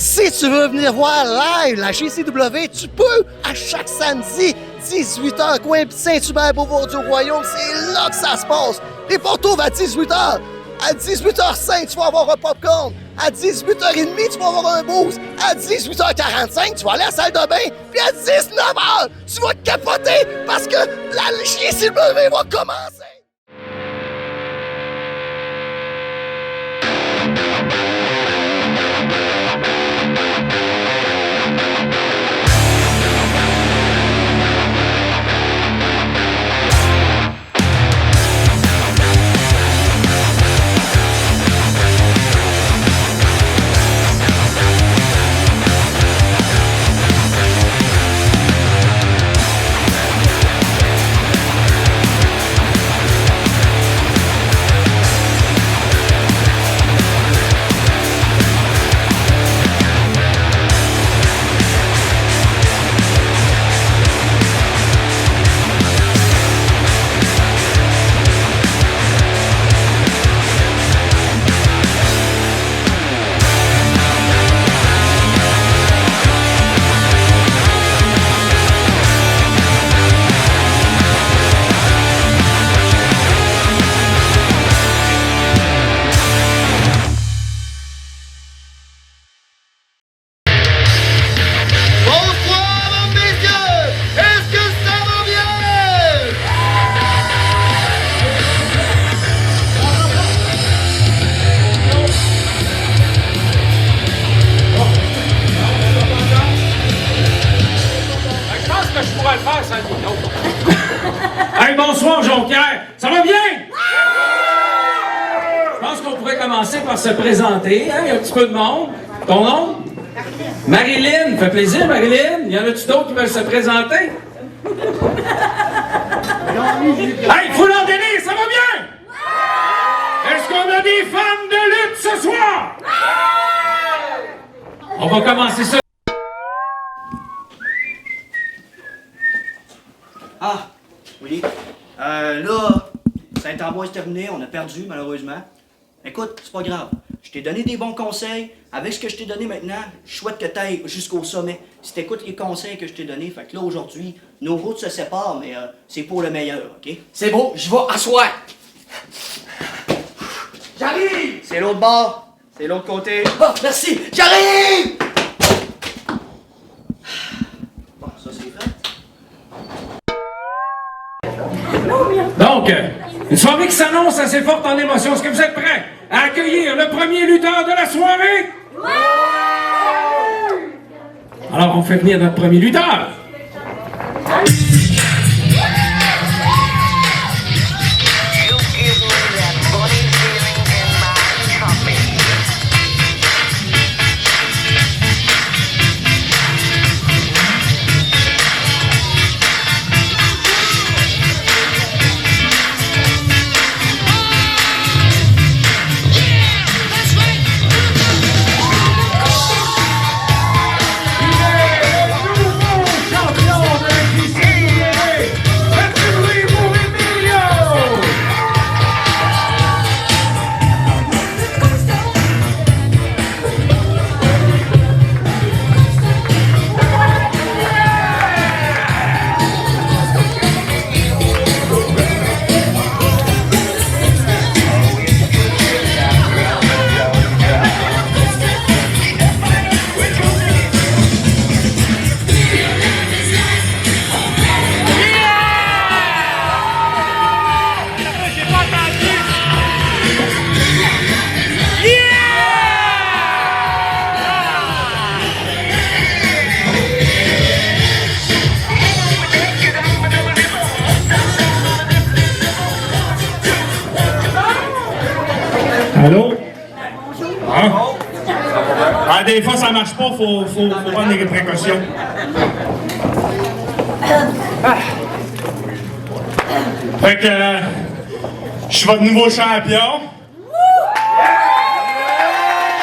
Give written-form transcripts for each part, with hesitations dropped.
Si tu veux venir voir live la GCW, tu peux à chaque samedi, 18h, coin Saint-Hubert, Beauvoir-du-Royaume. C'est là que ça se passe. Les portes ouvrent à 18h. À 18h05, tu vas avoir un popcorn. À 18h30, tu vas avoir un boost. À 18h45, tu vas aller à la salle de bain. Puis à 19h, tu vas capoter parce que la GCW va commencer. Hey, bonsoir, Jonquière! Ça va bien? Je pense qu'on pourrait commencer par se présenter. Hein? Il y a un petit peu de monde. Ton nom? Marilyn. Fait plaisir, Marilyn. Y en a-tu d'autres qui veulent se présenter? Hey, faut leur donner, ça va bien? Est-ce qu'on a des fans de lutte ce soir? On va commencer ça. Ah, oui. Là, Saint-Ambroise est terminé, on a perdu, malheureusement. Écoute, c'est pas grave. Je t'ai donné des bons conseils. Avec ce que je t'ai donné maintenant, je souhaite que tu ailles jusqu'au sommet. Si t'écoutes les conseils que je t'ai donnés, fait que là, aujourd'hui, nos routes se séparent, mais c'est pour le meilleur, OK? C'est beau, je vais asseoir. J'arrive! C'est l'autre bord. C'est l'autre côté. Ah, merci, j'arrive! Bon, ça, c'est fait. Donc, une soirée qui s'annonce assez forte en émotion. Est-ce que vous êtes prêts à accueillir le premier lutteur de la soirée? Ouais! Alors, on fait venir notre premier lutteur. Allô? Hein? Ah, des fois, ça marche pas, faut prendre des précautions. Fait que, je suis votre nouveau champion.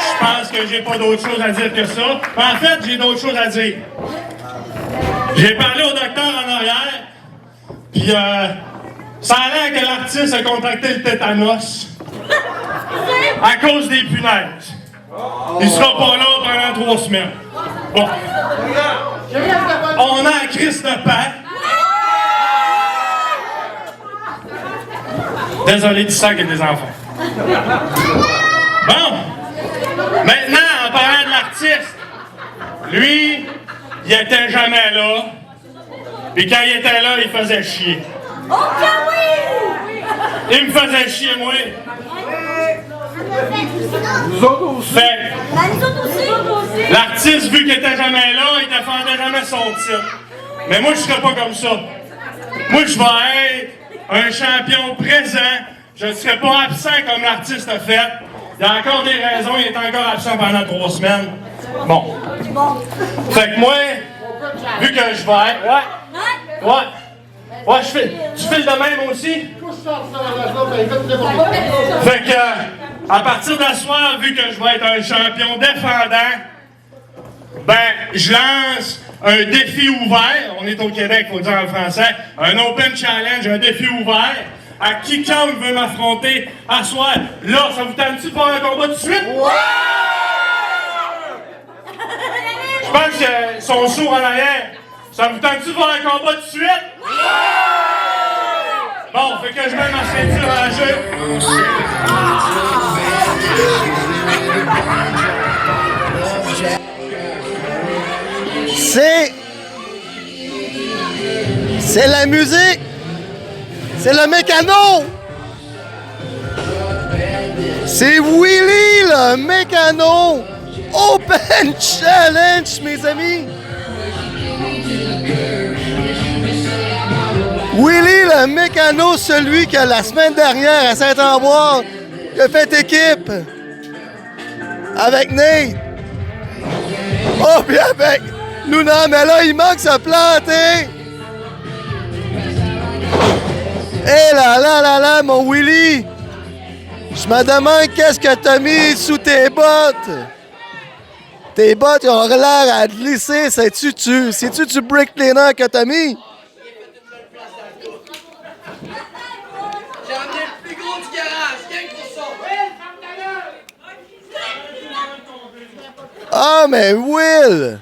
Je pense que j'ai pas d'autre chose à dire que ça. En fait, j'ai d'autres choses à dire. J'ai parlé au docteur en arrière, puis ça a l'air que l'artiste a contracté le tétanos à cause des punaises. Il sera pas là pendant 3 semaines. Bon. On a un Christ de paix. Désolé du sac et des enfants. Bon. Maintenant, en parlant de l'artiste, lui, il était jamais là. Puis quand il était là, il faisait chier. Oh, oui! Il me faisait chier, moi. Nous autres aussi. Fait, Nous autres aussi. l'artiste, vu qu'il était jamais là, il défendait jamais son titre. Mais moi, je serais pas comme ça. Moi, je vais être un champion présent. Je ne serai pas absent comme l'artiste a fait. Il y a encore des raisons, il est encore absent pendant 3 semaines. Bon. Fait que moi, vu que je vais être... Ouais, tu files de même aussi? Fait que, à partir de ce soir, vu que je vais être un champion défendant, ben, je lance un défi ouvert. On est au Québec, faut dire en français. Un open challenge, un défi ouvert. À quiconque veut m'affronter à soir. Là, ça vous tente-tu de faire un combat tout de suite? Je pense qu'ils sont sourds en arrière. Ça vous tente-tu de faire un combat tout de suite? Bon, fait que je mets ma ceinture à la jeu. C'est la musique. C'est le mécano. C'est Willy le mécano. Open Challenge, mes amis. Willy le mécano, celui que la semaine dernière à Saint-Ambroise, il a fait équipe avec Nate. Oh, puis avec Luna, mais là, il manque se planter. Eh là, mon Willy. Je me demande qu'est-ce que t'as mis sous tes bottes. Tes bottes ils ont l'air à glisser. C'est-tu du brick cleaner que t'as mis? J'ai amené le plus gros du garage, rien que pour ça. Ah, mais Will!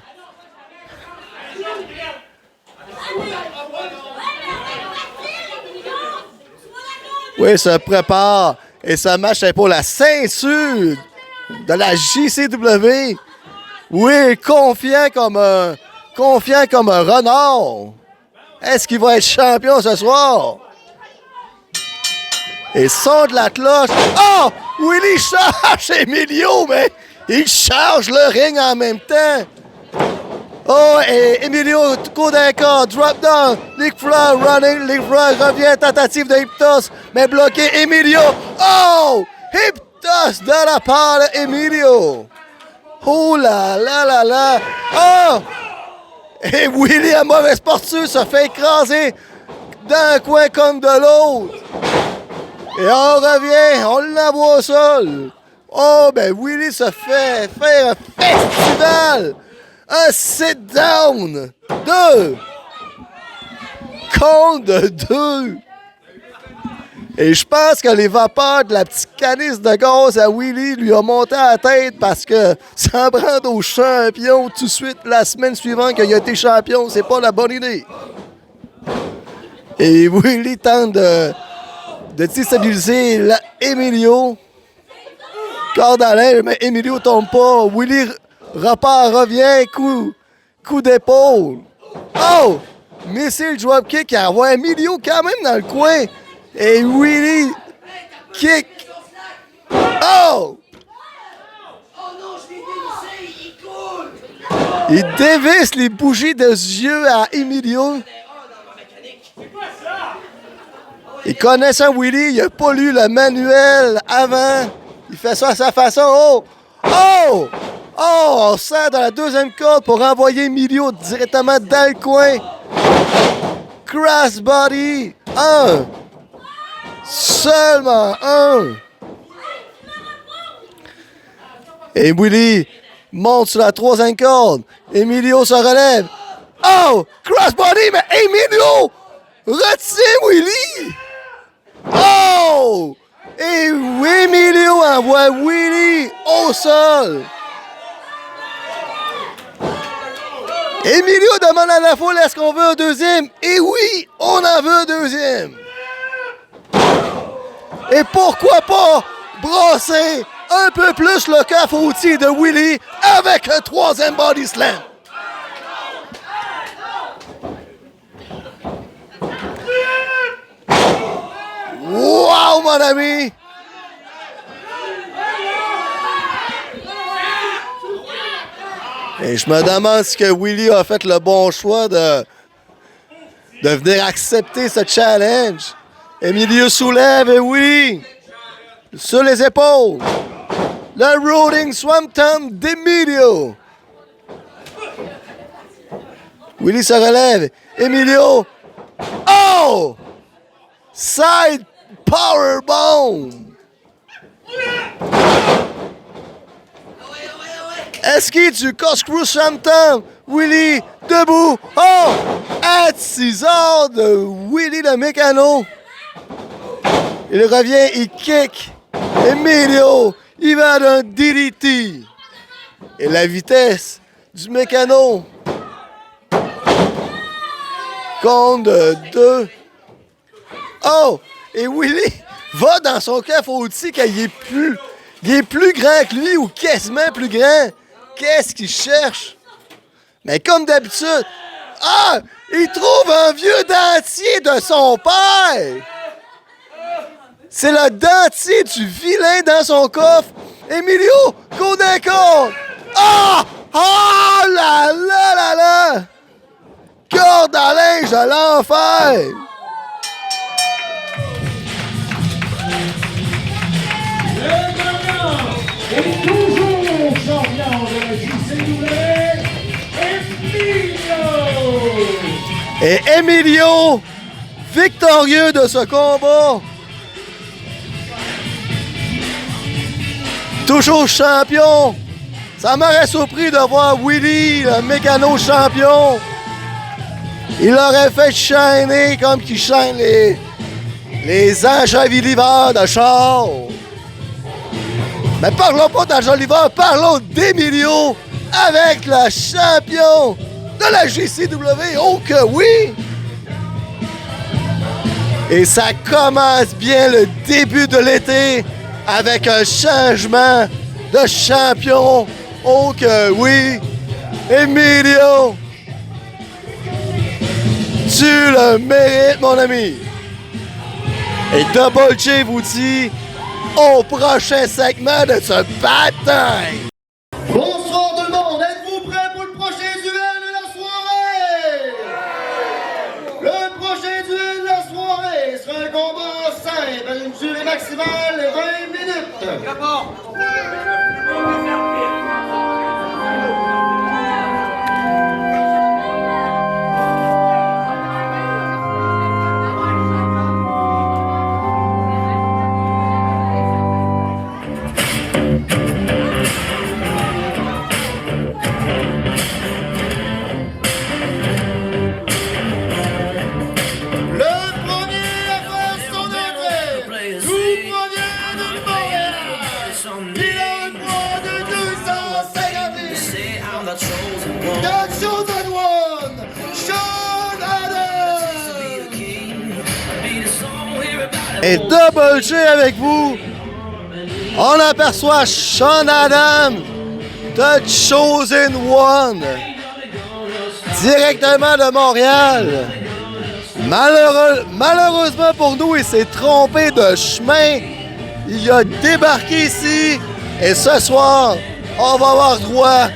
Oui, se prépare et se match est pour la ceinture de la JCW. Oui, confiant comme un renard. Est-ce qu'il va être champion ce soir? Et son de la cloche. Oh! Willy charge Emilio, mais il charge le ring en même temps. Oh, et Emilio, coup d'un corps, drop down, Nick Flair running, Nick Flair revient, tentative de Hyptos, mais bloqué, Emilio. Oh! Hyptos de la part d'Emilio. Oh là là là là. Oh! Et Willy, à mauvaise posture, se fait écraser d'un coin comme de l'autre. Et on revient, on l'envoie au sol. Oh, ben Willy se fait faire un festival. Un sit-down. 2. Compte de 2. Et je pense que les vapeurs de la petite canisse de gaz à Willy lui ont monté à la tête parce que s'en prendre au champion tout de suite la semaine suivante qu'il a été champion, c'est pas la bonne idée. Et Willy tente de déstabiliser Emilio. Corde à l'air, mais Emilio tombe pas. Willy repart, revient, coup d'épaule. Oh! Missile dropkick qui envoie Emilio quand même dans le coin. Et Willy kick. Oh! Il dévisse les bougies de yeux à Emilio. Il connaît ça, Willy. Il n'a pas lu le manuel avant. Il fait ça à sa façon. Oh! Oh! Oh! On sert dans la deuxième corde pour renvoyer Emilio directement dans le coin. Crossbody. 1. Seulement 1. Et Willy monte sur la troisième corde. Emilio se relève. Oh! Crossbody, mais Emilio retient Willy. Oh! Et Emilio envoie Willie au sol. Emilio demande à la foule, est-ce qu'on veut un deuxième? Et oui, on en veut un deuxième. Et pourquoi pas brasser un peu plus le coffre à outils de Willie avec un troisième body slam. Wow, mon ami! Et je me demande si que Willie a fait le bon choix de venir accepter ce challenge. Emilio soulève et oui, sur les épaules, le Rolling Swanton d'Emilio. Willie se relève. Emilio, oh! Side powerbomb. Esquive du corkscrew Swanton. Willie debout. Oh! À 6 heures de Willie le mécano. Il revient, il kick. Emilio, il va d'un DDT. Et la vitesse du mécano. Compte de 2. Oh! Et Willie va dans son coffre à outils quand il est plus grand que lui ou quasiment plus grand. Qu'est-ce qu'il cherche? Mais comme d'habitude, ah! Il trouve un vieux dentier de son père! C'est le dentier du vilain dans son coffre. Emilio, coup d'un corps. Ah! Ah là là là là! Corde à linge de l'enfer! Le gagnant est toujours champion de la JCW, Emilio! Et Emilio, victorieux de ce combat. Toujours champion. Ça m'aurait surpris de voir Willie, le mécano champion. Il aurait fait shiner comme qu'il shine les enjoliveurs de char. Mais parlons pas d'enjoliveurs, parlons d'Emilio avec le champion de la JCW. Oh que oui! Et ça commence bien le début de l'été avec un changement de champion. Oh que oui! Emilio! Tu le mérites, mon ami! Et Double J vous dit au prochain segment de ce bataille! Bonsoir tout le monde, êtes-vous prêts pour le prochain duel de la soirée? Le prochain duel de la soirée sera un combat simple à une durée maximale de 20 minutes. Et Double J avec vous, on aperçoit Sean Adams, The Chosen One, directement de Montréal. Malheureusement pour nous, il s'est trompé de chemin. Il a débarqué ici et ce soir, on va avoir droit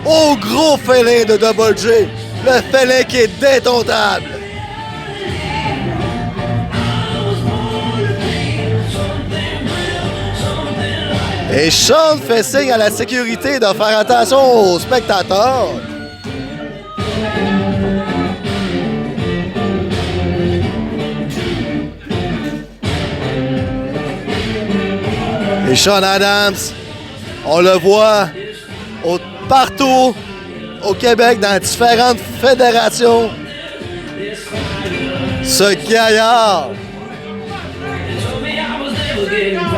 au gros félin de Double J, le félin qui est détontable. Et Sean fait signe à la sécurité de faire attention aux spectateurs. Et Sean Adams, on le voit partout au Québec dans différentes fédérations. Ce gaillard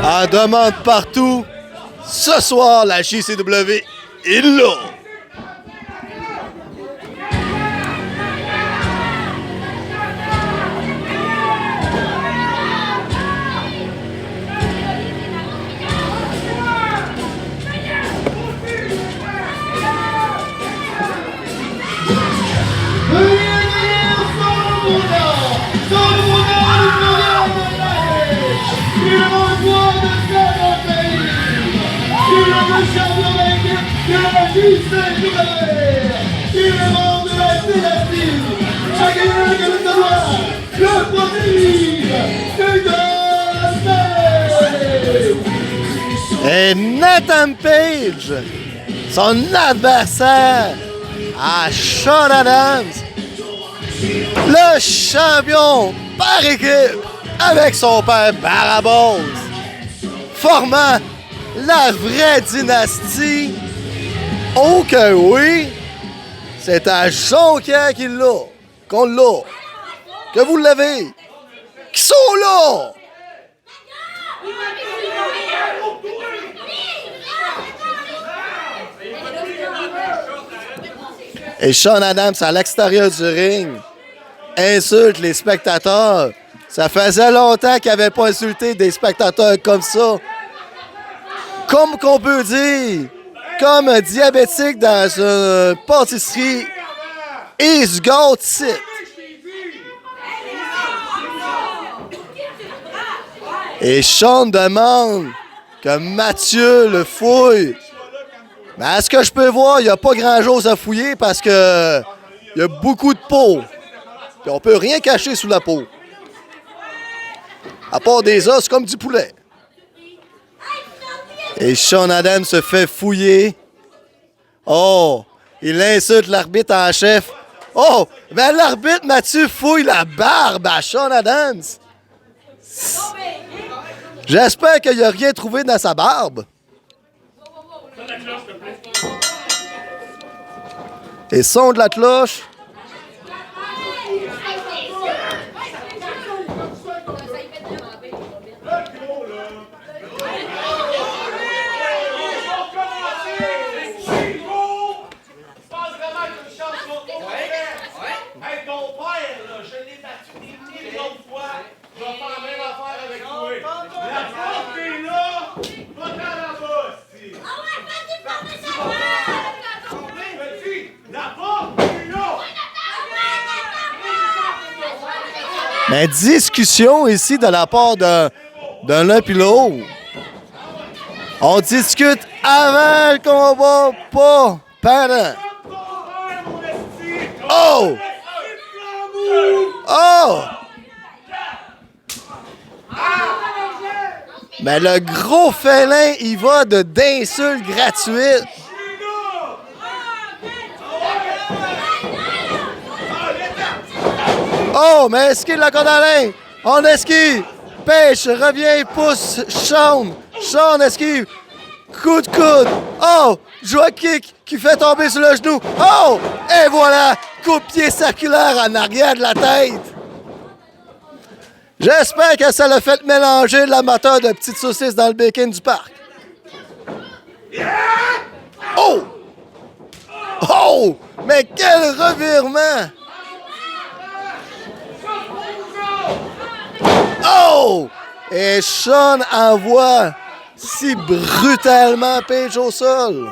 En demande partout. Ce soir, la JCW est là. Et Nathan Page, son adversaire à Sean Adams, le champion par équipe avec son père Barabos, formant la vraie dynastie. Oh que oui, c'est à Jonquière qu'il l'a, qu'on l'a, que vous l'avez, qui sont là. Et Sean Adams, à l'extérieur du ring, insulte les spectateurs. Ça faisait longtemps qu'il n'avait pas insulté des spectateurs comme ça. Comme qu'on peut dire, comme un diabétique dans une pâtisserie, he's got it. Et Sean demande que Mathieu le fouille. Mais à ce que je peux voir, il n'y a pas grand-chose à fouiller parce que il y a beaucoup de peau. Puis on peut rien cacher sous la peau. À part des os comme du poulet. Et Sean Adams se fait fouiller. Oh, il insulte l'arbitre en chef. Oh, ben l'arbitre Mathieu fouille la barbe à Sean Adams. J'espère qu'il n'a rien trouvé dans sa barbe. Et son de la cloche. Mais discussion ici de la part de l'un puis l'autre. On discute avant le combat, pas pendant. Oh! Oh! Mais le gros félin, il va d'insultes gratuites. Oh, mais esquive la corde à linge. On esquive. Pêche, revient, pousse, Sean. Sean esquive. Coup de coude. Oh, joie kick qui fait tomber sur le genou. Oh, et voilà, coup de pied circulaire en arrière de la tête. J'espère que ça l'a fait mélanger l'amateur de petites saucisses dans le bacon du parc. Oh! Oh! Mais quel revirement! Oh! Et Sean envoie si brutalement Page au sol.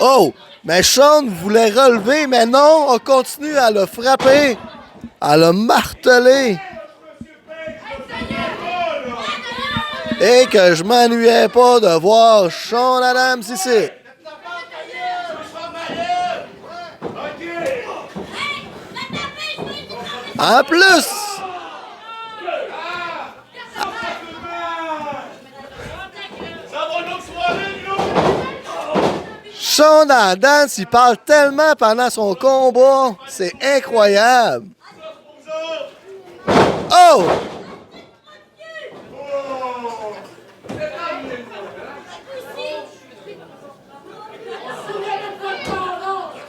Oh! Mais Sean voulait relever, mais non, on continue à le frapper, à le marteler. Et que je m'ennuyais pas de voir Sean Adams ici. En plus, Sean Adams, il parle tellement pendant son combat, c'est incroyable. Oh!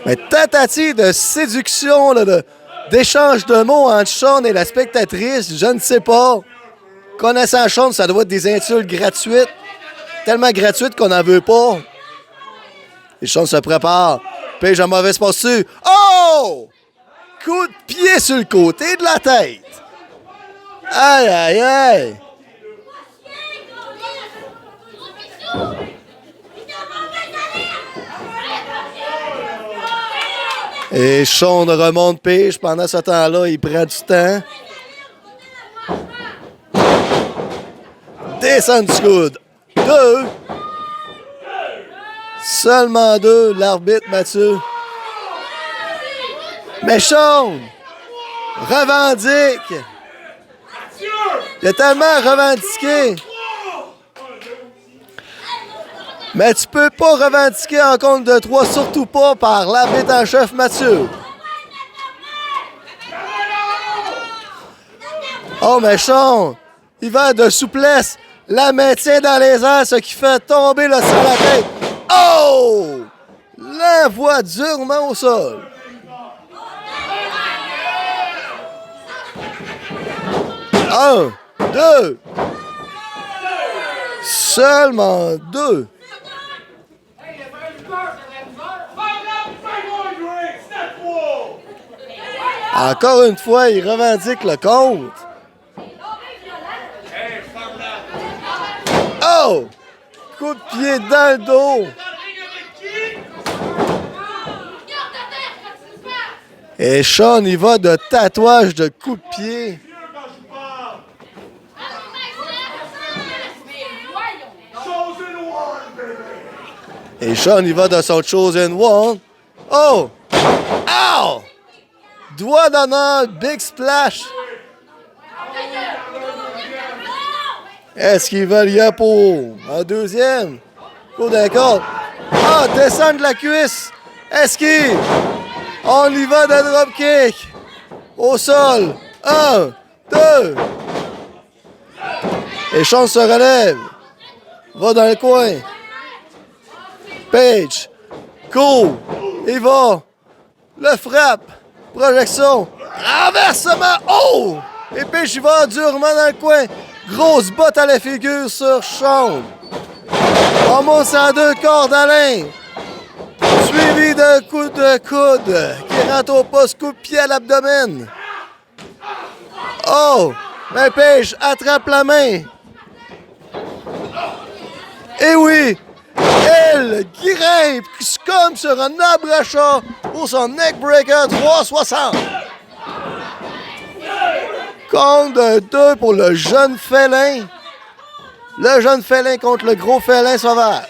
Mais tentative de séduction, là, d'échange de mots entre Sean et la spectatrice, je ne sais pas. Connaissant Sean, ça doit être des insultes gratuites. Tellement gratuites qu'on n'en veut pas. Et Sean se prépare. Page en mauvaise posture. Oh! Coup de pied sur le côté de la tête. Aïe, aïe, aïe. Et Sean remonte Page. Pendant ce temps-là, il prend du temps. Descend du coude. 2. Seulement 2. L'arbitre, Mathieu. Mais Sean revendique. Il a tellement revendiqué. Mais tu peux pas revendiquer en compte de 3, surtout pas par l'arbitre en chef Mathieu. Oh, mais Sean, il va de souplesse, la maintient dans les airs, ce qui fait tomber le sol à la tête. Oh! L'envoie durement au sol. Un, 2. Seulement 2. Encore une fois, il revendique le compte. Oh! Coup de pied dans le dos. Et Sean, il va de tatouage de coup de pied. Et Sean, il va de son Chosen One. Oh! Ow! Doigt d'honneur, big splash. Est-ce qu'il va y aller pour un deuxième? Coup d'un corps. Ah, descend de la cuisse. Est-ce qu'il... On y va de dropkick. Au sol. 1, 2. Et Sean se relève. Va dans le coin. Page. Cool. Il va. Le frappe. Projection. Renversement. Oh! Et Page, il va durement dans le coin. Grosse botte à la figure sur Sean. On monte en 2 cordes à l'un. Suivi d'un coup de coude qui rentre au poste, coup de pied à l'abdomen. Oh! Mais Page attrape la main. Et oui! Elle grimpe comme sur un arbre à chat pour son neckbreaker 360. Compte de 2 pour le jeune félin. Le jeune félin contre le gros félin sauvage.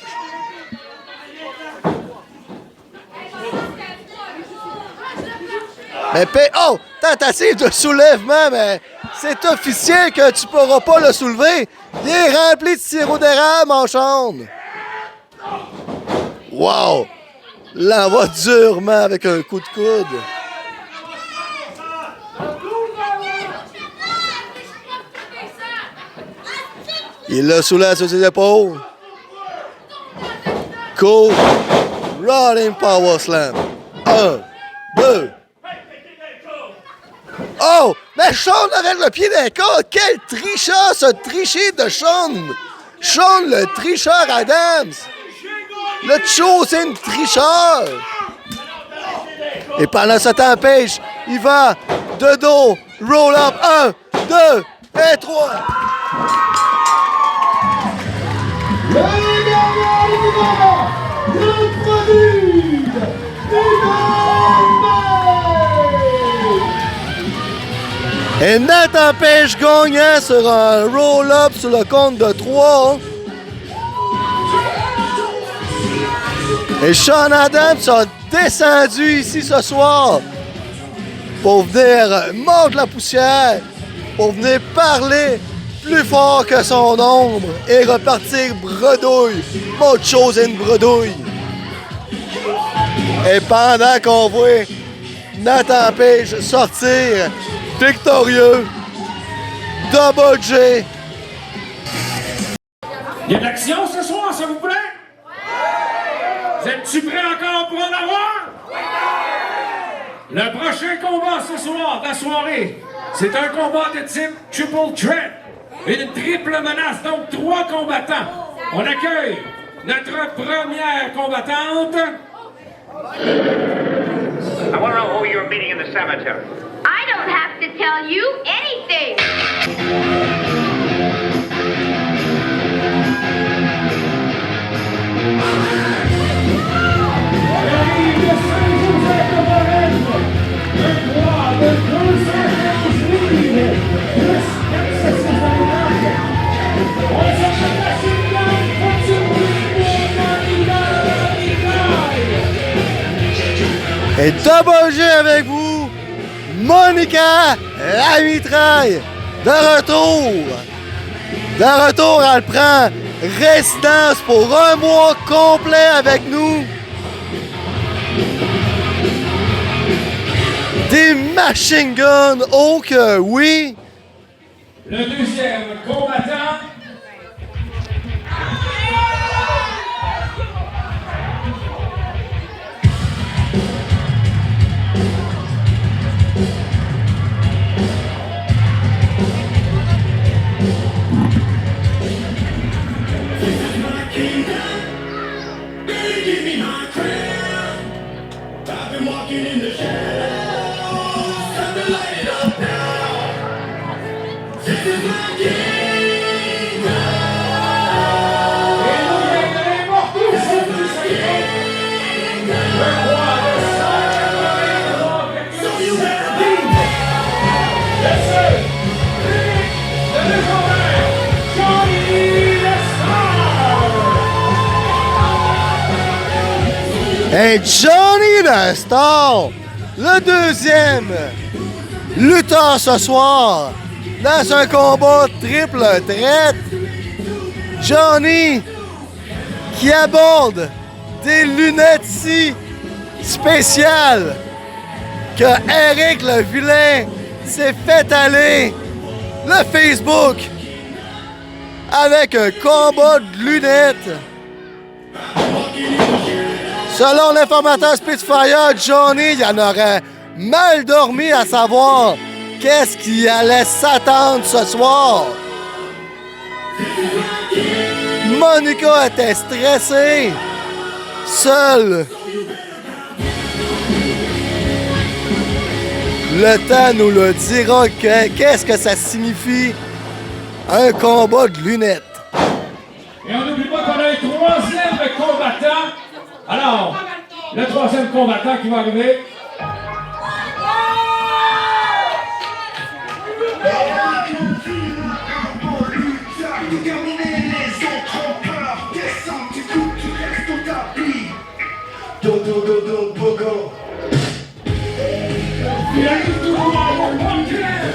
Mais oh! Tentative de soulèvement, mais c'est officiel que tu pourras pas le soulever. Il est rempli de sirop d'érable, mon Sean. Wow! L'envoie durement avec un coup de coude. Il le soulève sur ses épaules. Cool. Rolling Power Slam. 1, 2. Oh! Mais Sean arrête le pied d'un corps! Quel tricheur, ce tricher de Sean! Sean, le tricheur Adams! Le chosen tricheur! Et pendant ce temps, Page, il va de dos, roll up, 1, 2 et 3. Le gagnant du combat, le produit, Et Nathan Page gagnant sur un roll-up sur le compte de 3. Et Sean Adams a descendu ici ce soir pour venir mordre la poussière, pour venir parler plus fort que son ombre et repartir bredouille, mon chosen bredouille. Et pendant qu'on voit Nathan Page sortir victorieux, Double J. Il y a de l'action ce soir, s'il vous plaît? Vous êtes-tu prêts encore pour en avoir? Le prochain combat ce soir, de la soirée, c'est un combat de type Triple Threat. Une triple menace, donc 3 combattants. On accueille notre première combattante. I want to know who you're meeting in the cemetery. I don't have to tell you anything. Et double G avec vous, Monica la mitraille, de retour. De retour, elle prend résidence pour un mois complet avec nous. Des machine guns, oh que oui. Le deuxième combattant. Et Johnny the Star, le deuxième lutteur ce soir dans un combat triple traite. Johnny qui aborde des lunettes si spéciales que Eric le vilain s'est fait aller le Facebook avec un combat de lunettes. Selon l'informateur Spitfire, Johnny il en aurait mal dormi à savoir qu'est-ce qui allait s'attendre ce soir. Monica était stressée, seule. Le temps nous le dira qu'est-ce que ça signifie un combat de lunettes. Et on n'oublie pas qu'on a un troisième combattant. Alors, le troisième combattant qui va arriver. Il arrive tout droit au One Club.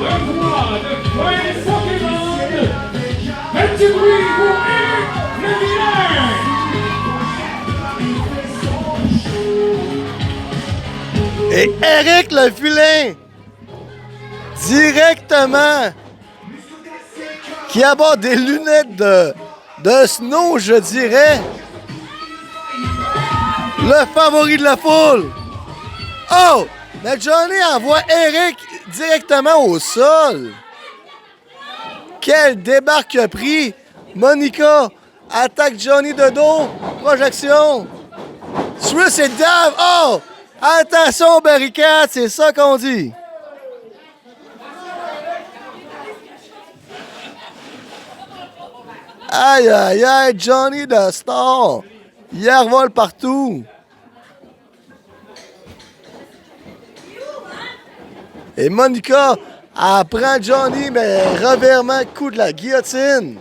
Le roi de Prince Pokémon. Petit bruit pour Eric le vilain. Et Eric le vilain, directement, qui aborde des lunettes de snow, je dirais. Le favori de la foule. Oh! Mais Johnny envoie Eric directement au sol. Quel débarque qu'il a pris. Monica attaque Johnny de dos. Projection. Swiss et Dave. Oh! Attention, barricade, c'est ça qu'on dit. Aïe, aïe, aïe, Johnny the Star. Il revole partout. Et Monica, elle prend Johnny, mais revirement, coup de la guillotine.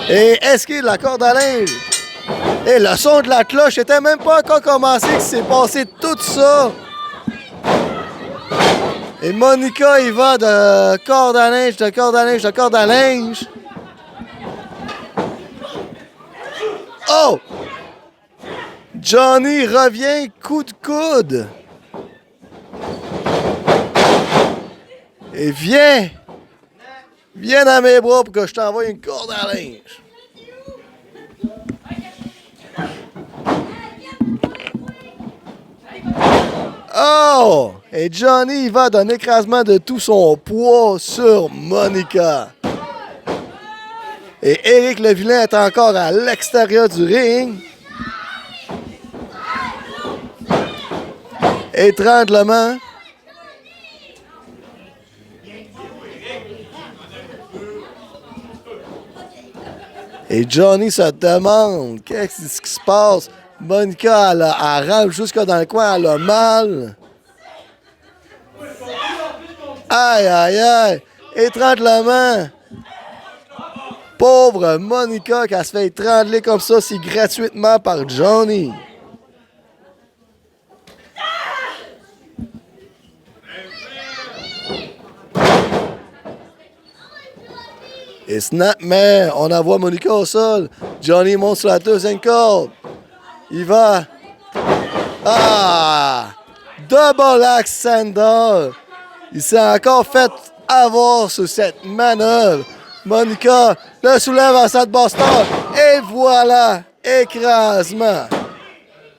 Et esquive la corde à linge. Et le son de la cloche était même pas encore commencé qu'il s'est passé tout ça. Et Monica, il va de corde à linge, de corde à linge, de corde à linge. Oh! Johnny revient coup de coude. Et viens! Viens dans mes bras pour que je t'envoie une corde à linge. Oh! Et Johnny, il va d'un écrasement de tout son poids sur Monica. Et Eric le vilain est encore à l'extérieur du ring. Étranglement. Et Johnny se demande qu'est-ce qui se passe. Monica, elle rampe jusque dans le coin, elle a mal. Aïe, aïe, aïe. Étranglement. Pauvre Monica qui se fait étrangler comme ça si gratuitement par Johnny. Et snap, mais on envoie Monica au sol. Johnny monte sur la deuxième corde. Il va. Ah! Double axe Sander. Il s'est encore fait avoir sur cette manœuvre. Monica le soulève à cette Boston. Et voilà, écrasement.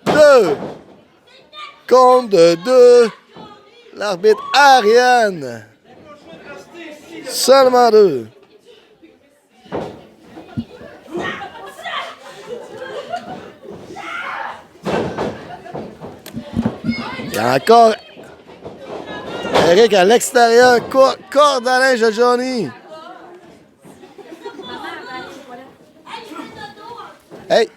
2 contre 2. L'arbitre Ariane. Seulement 2. Il y a encore Eric à l'extérieur, corde à linge de Johnny. Hey!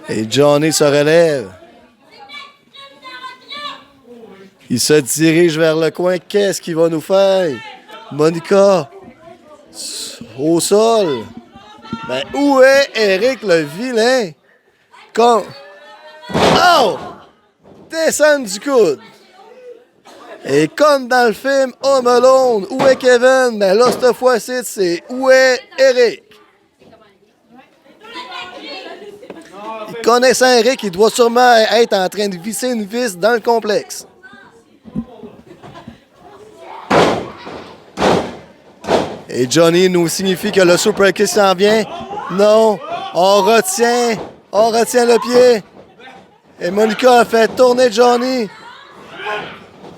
Et Johnny se relève. Il se dirige vers le coin. Qu'est-ce qu'il va nous faire? Monica, au sol. Ben, où est Eric le vilain? Oh! Descend du coude. Et comme dans le film Home Alone, où est Kevin? Ben là, cette fois-ci, c'est où est Eric? Connaissant Eric, il doit sûrement être en train de visser une vis dans le complexe. Et Johnny nous signifie que le Super Kick s'en vient. Non, on retient le pied. Et Monica a fait tourner Johnny.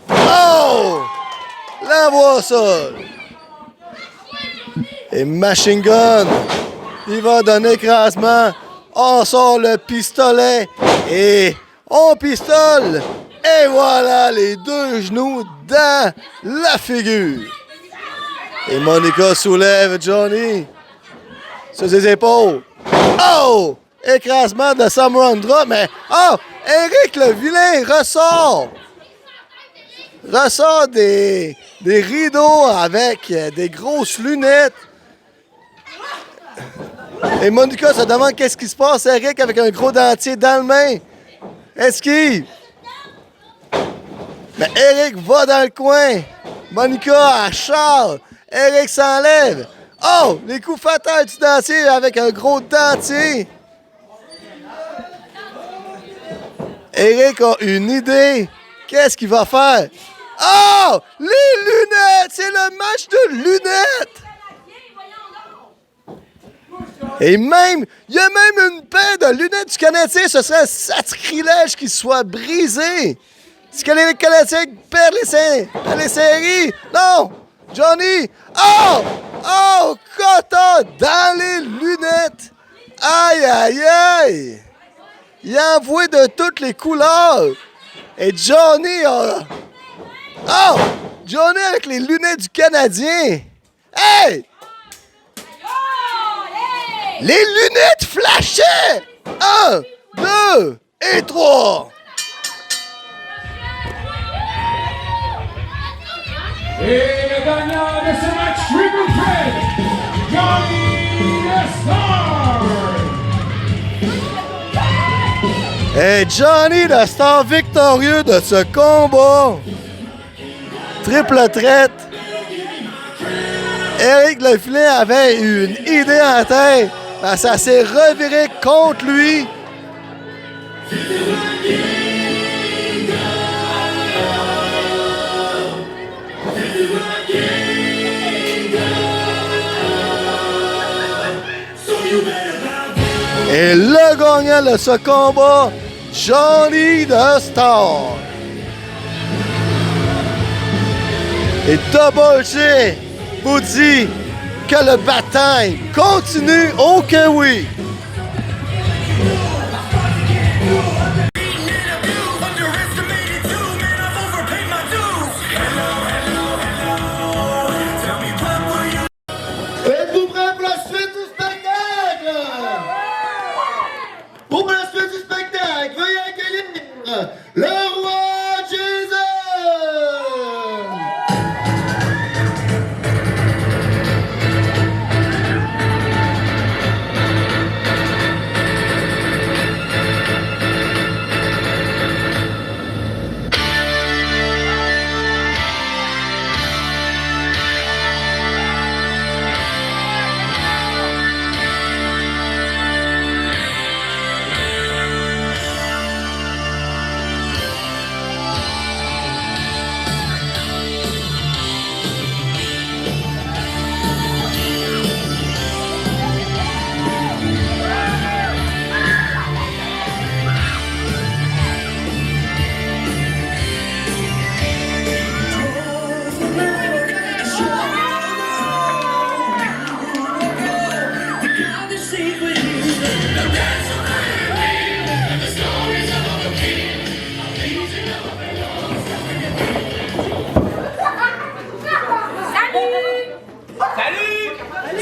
Oh! L'envoie au sol. Et Machine Gun, il va d'un écrasement. On sort le pistolet et on pistole. Et voilà les 2 genoux dans la figure. Et Monica soulève Johnny sur ses épaules. Oh! Écrasement de Samurai Drop, mais... Oh! Eric le vilain ressort! Ressort des rideaux avec des grosses lunettes. Et Monica se demande qu'est-ce qui se passe, Eric, avec un gros dentier dans le main. Esquive! Mais Eric va dans le coin. Monica, elle charle. Eric s'enlève. Oh! Les coups fatals du dentier avec un gros dentier. Eric a une idée. Qu'est-ce qu'il va faire? Oh! Les lunettes! C'est le match de lunettes! Et même, il y a même une paire de lunettes du Canadien. Ce serait un sacrilège qu'il soit brisé. Si les Canadiens perdent les séries. Non! Johnny! Oh! Oh! Cotta dans les lunettes! Aïe, aïe, aïe! Il a envoyé de toutes les couleurs. Et Johnny a... Oh! Johnny avec les lunettes du Canadien. Hey! Les lunettes flashaient! 1, 2 et 3. Et le gagnant de ce match Triple Threat, Johnny the Star! Et Johnny le Star victorieux de ce combat. Triple traite. Eric le vilain avait une idée en tête. Ben, ça s'est reviré contre lui. Et le gagnant de ce combat, Johnny the Star. Et Double J vous dit que le bataille continue, ok oui. Êtes-vous prêts pour la suite du spectacle? Pour la suite du spectacle, veuillez accueillir le roi Jason!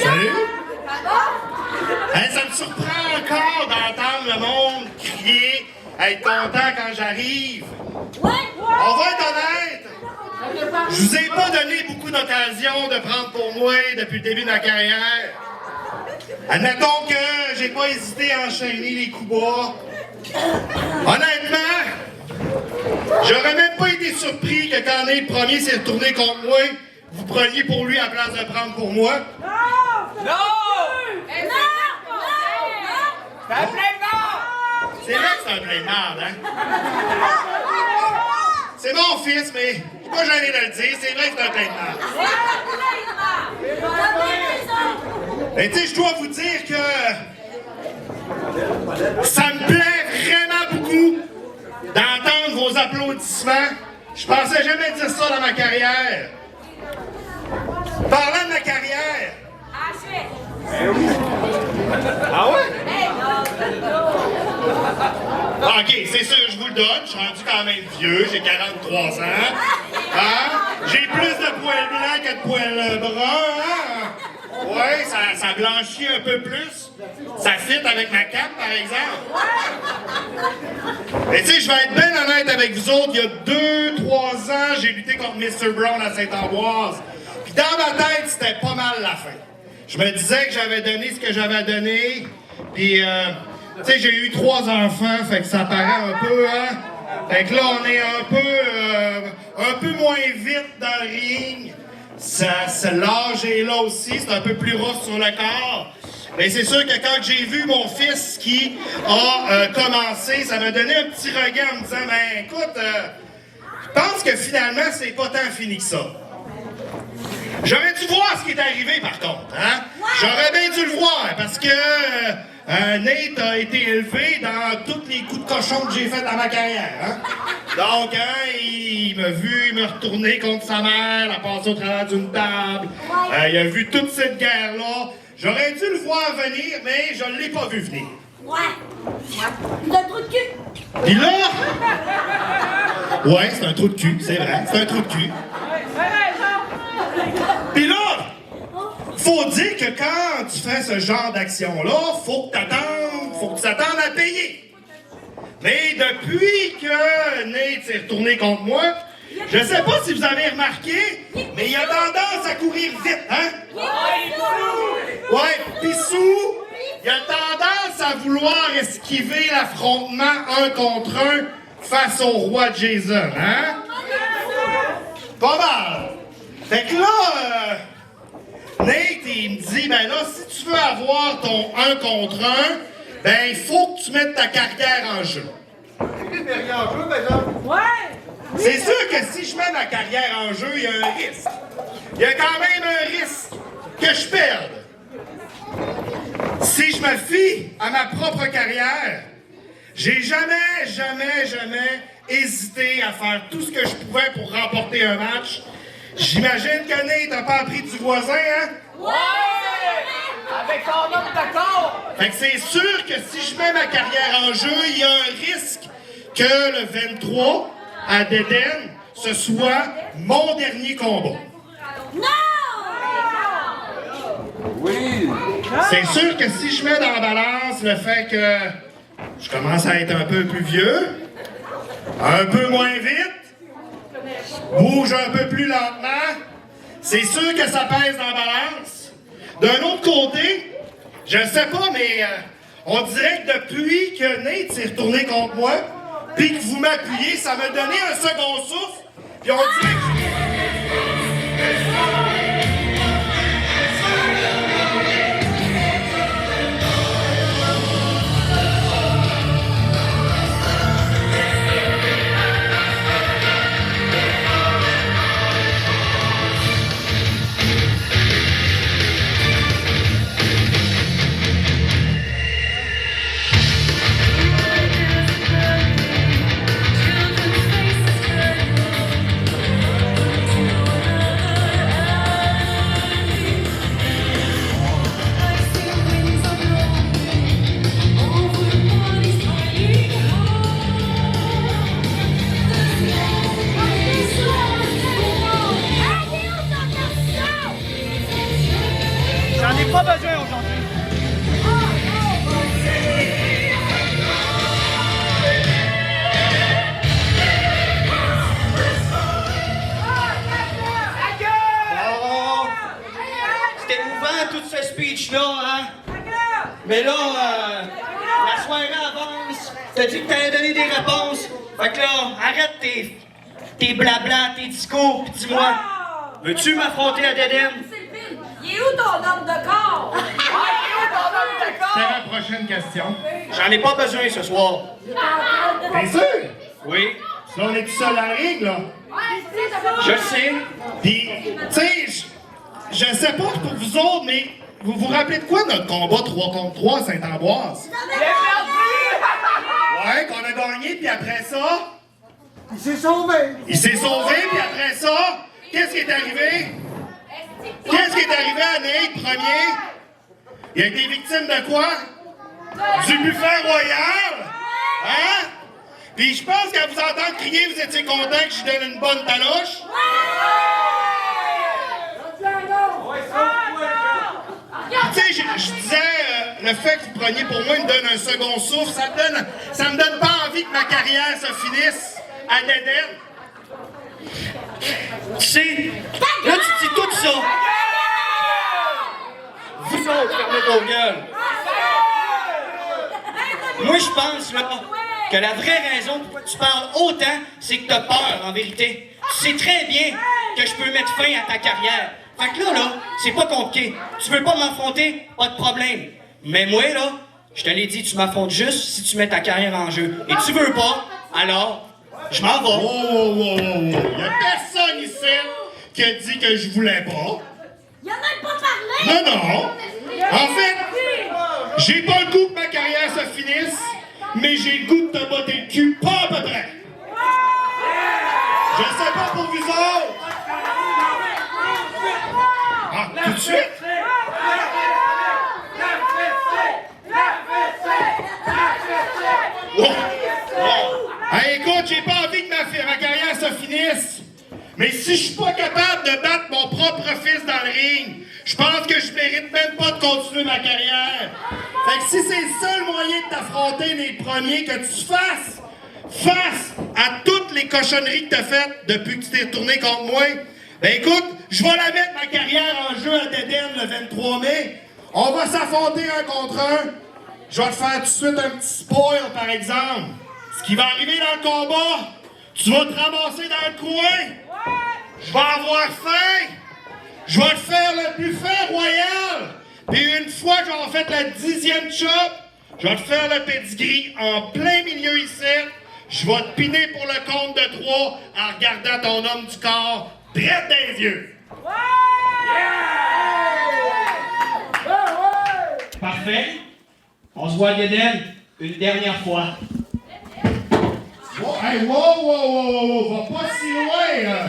Salut! Hein, ça me surprend encore d'entendre le monde crier, être content quand j'arrive. On va être honnête. Je vous ai pas donné beaucoup d'occasions de prendre pour moi depuis le début de ma carrière. Admettons que j'ai pas hésité à enchaîner les coups bas. Honnêtement, j'aurais même pas été surpris que quand Nate premier s'est retourné contre moi, vous preniez pour lui à la place de prendre pour moi. Non! C'est un plein mort! C'est vrai que c'est un plein de merde, hein? C'est mon fils, mais je suis pas gêné de le dire, c'est vrai que c'est un plein de merde. Mais tu sais, je dois vous dire que ça me plaît vraiment beaucoup d'entendre vos applaudissements. Je pensais jamais dire ça dans ma carrière. Parlant de ma carrière. Ah ouais? Ok, c'est sûr, je vous le donne. Je suis rendu quand même vieux, j'ai 43 ans. Hein? J'ai plus de poils blancs que de poils bruns. Hein? Ouais, ça blanchit un peu plus. Ça fit avec ma cape, par exemple. Mais tu sais, je vais être bien honnête avec vous autres. Il y a 2-3 ans, j'ai lutté contre Mr. Brown à Saint-Ambroise. Puis dans ma tête, c'était pas mal la fin. Je me disais que j'avais donné ce que j'avais donné. Puis, tu sais, j'ai eu 3 enfants, fait que ça paraît un peu, hein? Fait que là, on est un peu moins vite dans le ring. L'âge est là aussi, c'est un peu plus rough sur le corps. Mais c'est sûr que quand j'ai vu mon fils qui a commencé, ça m'a donné un petit regard en me disant, ben écoute, je pense que finalement, c'est pas tant fini que ça. J'aurais dû voir ce qui est arrivé, par contre, hein? J'aurais bien dû le voir, parce que Nate a été élevé dans tous les coups de cochon que j'ai fait dans ma carrière, hein? Donc, hein, il m'a vu me retourner contre sa mère, la passer au travers d'une table. Il a vu toute cette guerre-là. J'aurais dû le voir venir, mais je ne l'ai pas vu venir. Ouais. C'est un trou de cul. Puis là... Ouais, c'est un trou de cul, c'est vrai, c'est un trou de cul. Puis là, faut dire que quand tu fais ce genre d'action-là, faut que tu t'attendes à payer. Mais depuis que Nate s'est retourné contre moi, je sais pas si vous avez remarqué, mais il a tendance à courir vite, hein? Ouais, Pissou, il a tendance à vouloir esquiver l'affrontement 1 contre 1 face au roi Jason, hein? Pas mal. Fait que là, Nate, il me dit, ben là, si tu veux avoir ton 1 contre 1, ben il faut que tu mettes ta carrière en jeu. C'est sûr que si je mets ma carrière en jeu, il y a un risque. Il y a quand même un risque que je perde. Si je me fie à ma propre carrière, j'ai jamais hésité à faire tout ce que je pouvais pour remporter un match. J'imagine que Nate n'a pas appris du voisin, hein? Ouais! Avec ton homme d'accord! Fait que c'est sûr que si je mets ma carrière en jeu, il y a un risque que le 23 à Dédène, ce soit mon dernier combat. Non! Oui! C'est sûr que si je mets dans la balance le fait que je commence à être un peu plus vieux, un peu moins vite, bouge un peu plus lentement, c'est sûr que ça pèse dans la balance. D'un autre côté, je ne sais pas, mais on dirait que depuis que Nate s'est retourné contre moi, puis que vous m'appuyez, ça m'a donné un second souffle, puis on dirait que... J'en ai pas besoin aujourd'hui. Bon, c'était émouvant tout ce speech-là, hein? Mais là, la soirée avance. T'as dit que t'allais donner des réponses. Fait que là, arrête tes blabla, tes discours, pis dis-moi, veux-tu m'affronter à Dédène? Il est où ton homme de corps? Ouais, il est où ton homme C'est d'accord? la prochaine question. J'en ai pas besoin ce soir. T'es sûr? Oui, Là, on est tout seul à la ring, là. je le sais. Puis, tu sais, je sais pas pour vous autres, mais vous vous rappelez de quoi notre combat 3 contre 3 à Saint-Ambroise? Ouais, qu'on a gagné, puis après ça, Il s'est sauvé. il s'est sauvé, puis après ça, qu'est-ce qui est arrivé? Qu'est-ce qui est arrivé à Nate, premier? Il a été victime de quoi? Du buffet royal! Hein? Puis je pense qu'à vous entendre crier, vous étiez content que je donne une bonne taloche? Tu sais, je disais, le fait que vous preniez pour moi me donne un second souffle, ça me donne pas envie que ma carrière se finisse à Dédène. Tu sais, là tu dis tout ça. Vous autres, fermez vos gueules. Moi je pense là que la vraie raison pourquoi tu parles autant, c'est que t'as peur en vérité. Tu sais très bien que je peux mettre fin à ta carrière. Fait que là, c'est pas compliqué. Tu veux pas m'affronter, pas de problème. Mais moi là, je te l'ai dit, tu m'affrontes juste si tu mets ta carrière en jeu. Et tu veux pas, alors je m'en vais. Oh. Y a personne ici qui a dit que je voulais pas. Il en a pas parlé! Non. En fait, j'ai pas le goût que ma carrière se finisse, mais j'ai le goût de te botter le cul, pas à peu près. Je sais pas pour vous autres. Ah, tout de suite? Hey, écoute, j'ai pas envie que ma carrière se finisse. Mais si je suis pas capable de battre mon propre fils dans le ring, je pense que je mérite même pas de continuer ma carrière. Fait que si c'est le seul moyen de t'affronter les premiers que tu fasses face à toutes les cochonneries que t'as faites depuis que tu t'es retourné contre moi, ben écoute, je vais la mettre ma carrière en jeu à Dédène le 23 mai. On va s'affronter un contre un. Je vais te faire tout de suite un petit spoil, par exemple. Ce qui va arriver dans le combat, tu vas te ramasser dans le coin. Je vais avoir faim. Je vais te faire le buffet royal. Puis une fois que j'aurai fait la 10e chop, je vais te faire le pedigree en plein milieu ici. Je vais te piner pour le compte de 3 en regardant ton homme du corps droit dans les yeux. Parfait. Parfait. On se voit à Eden une dernière fois. Oh, hey, wow, va pas si loin, là.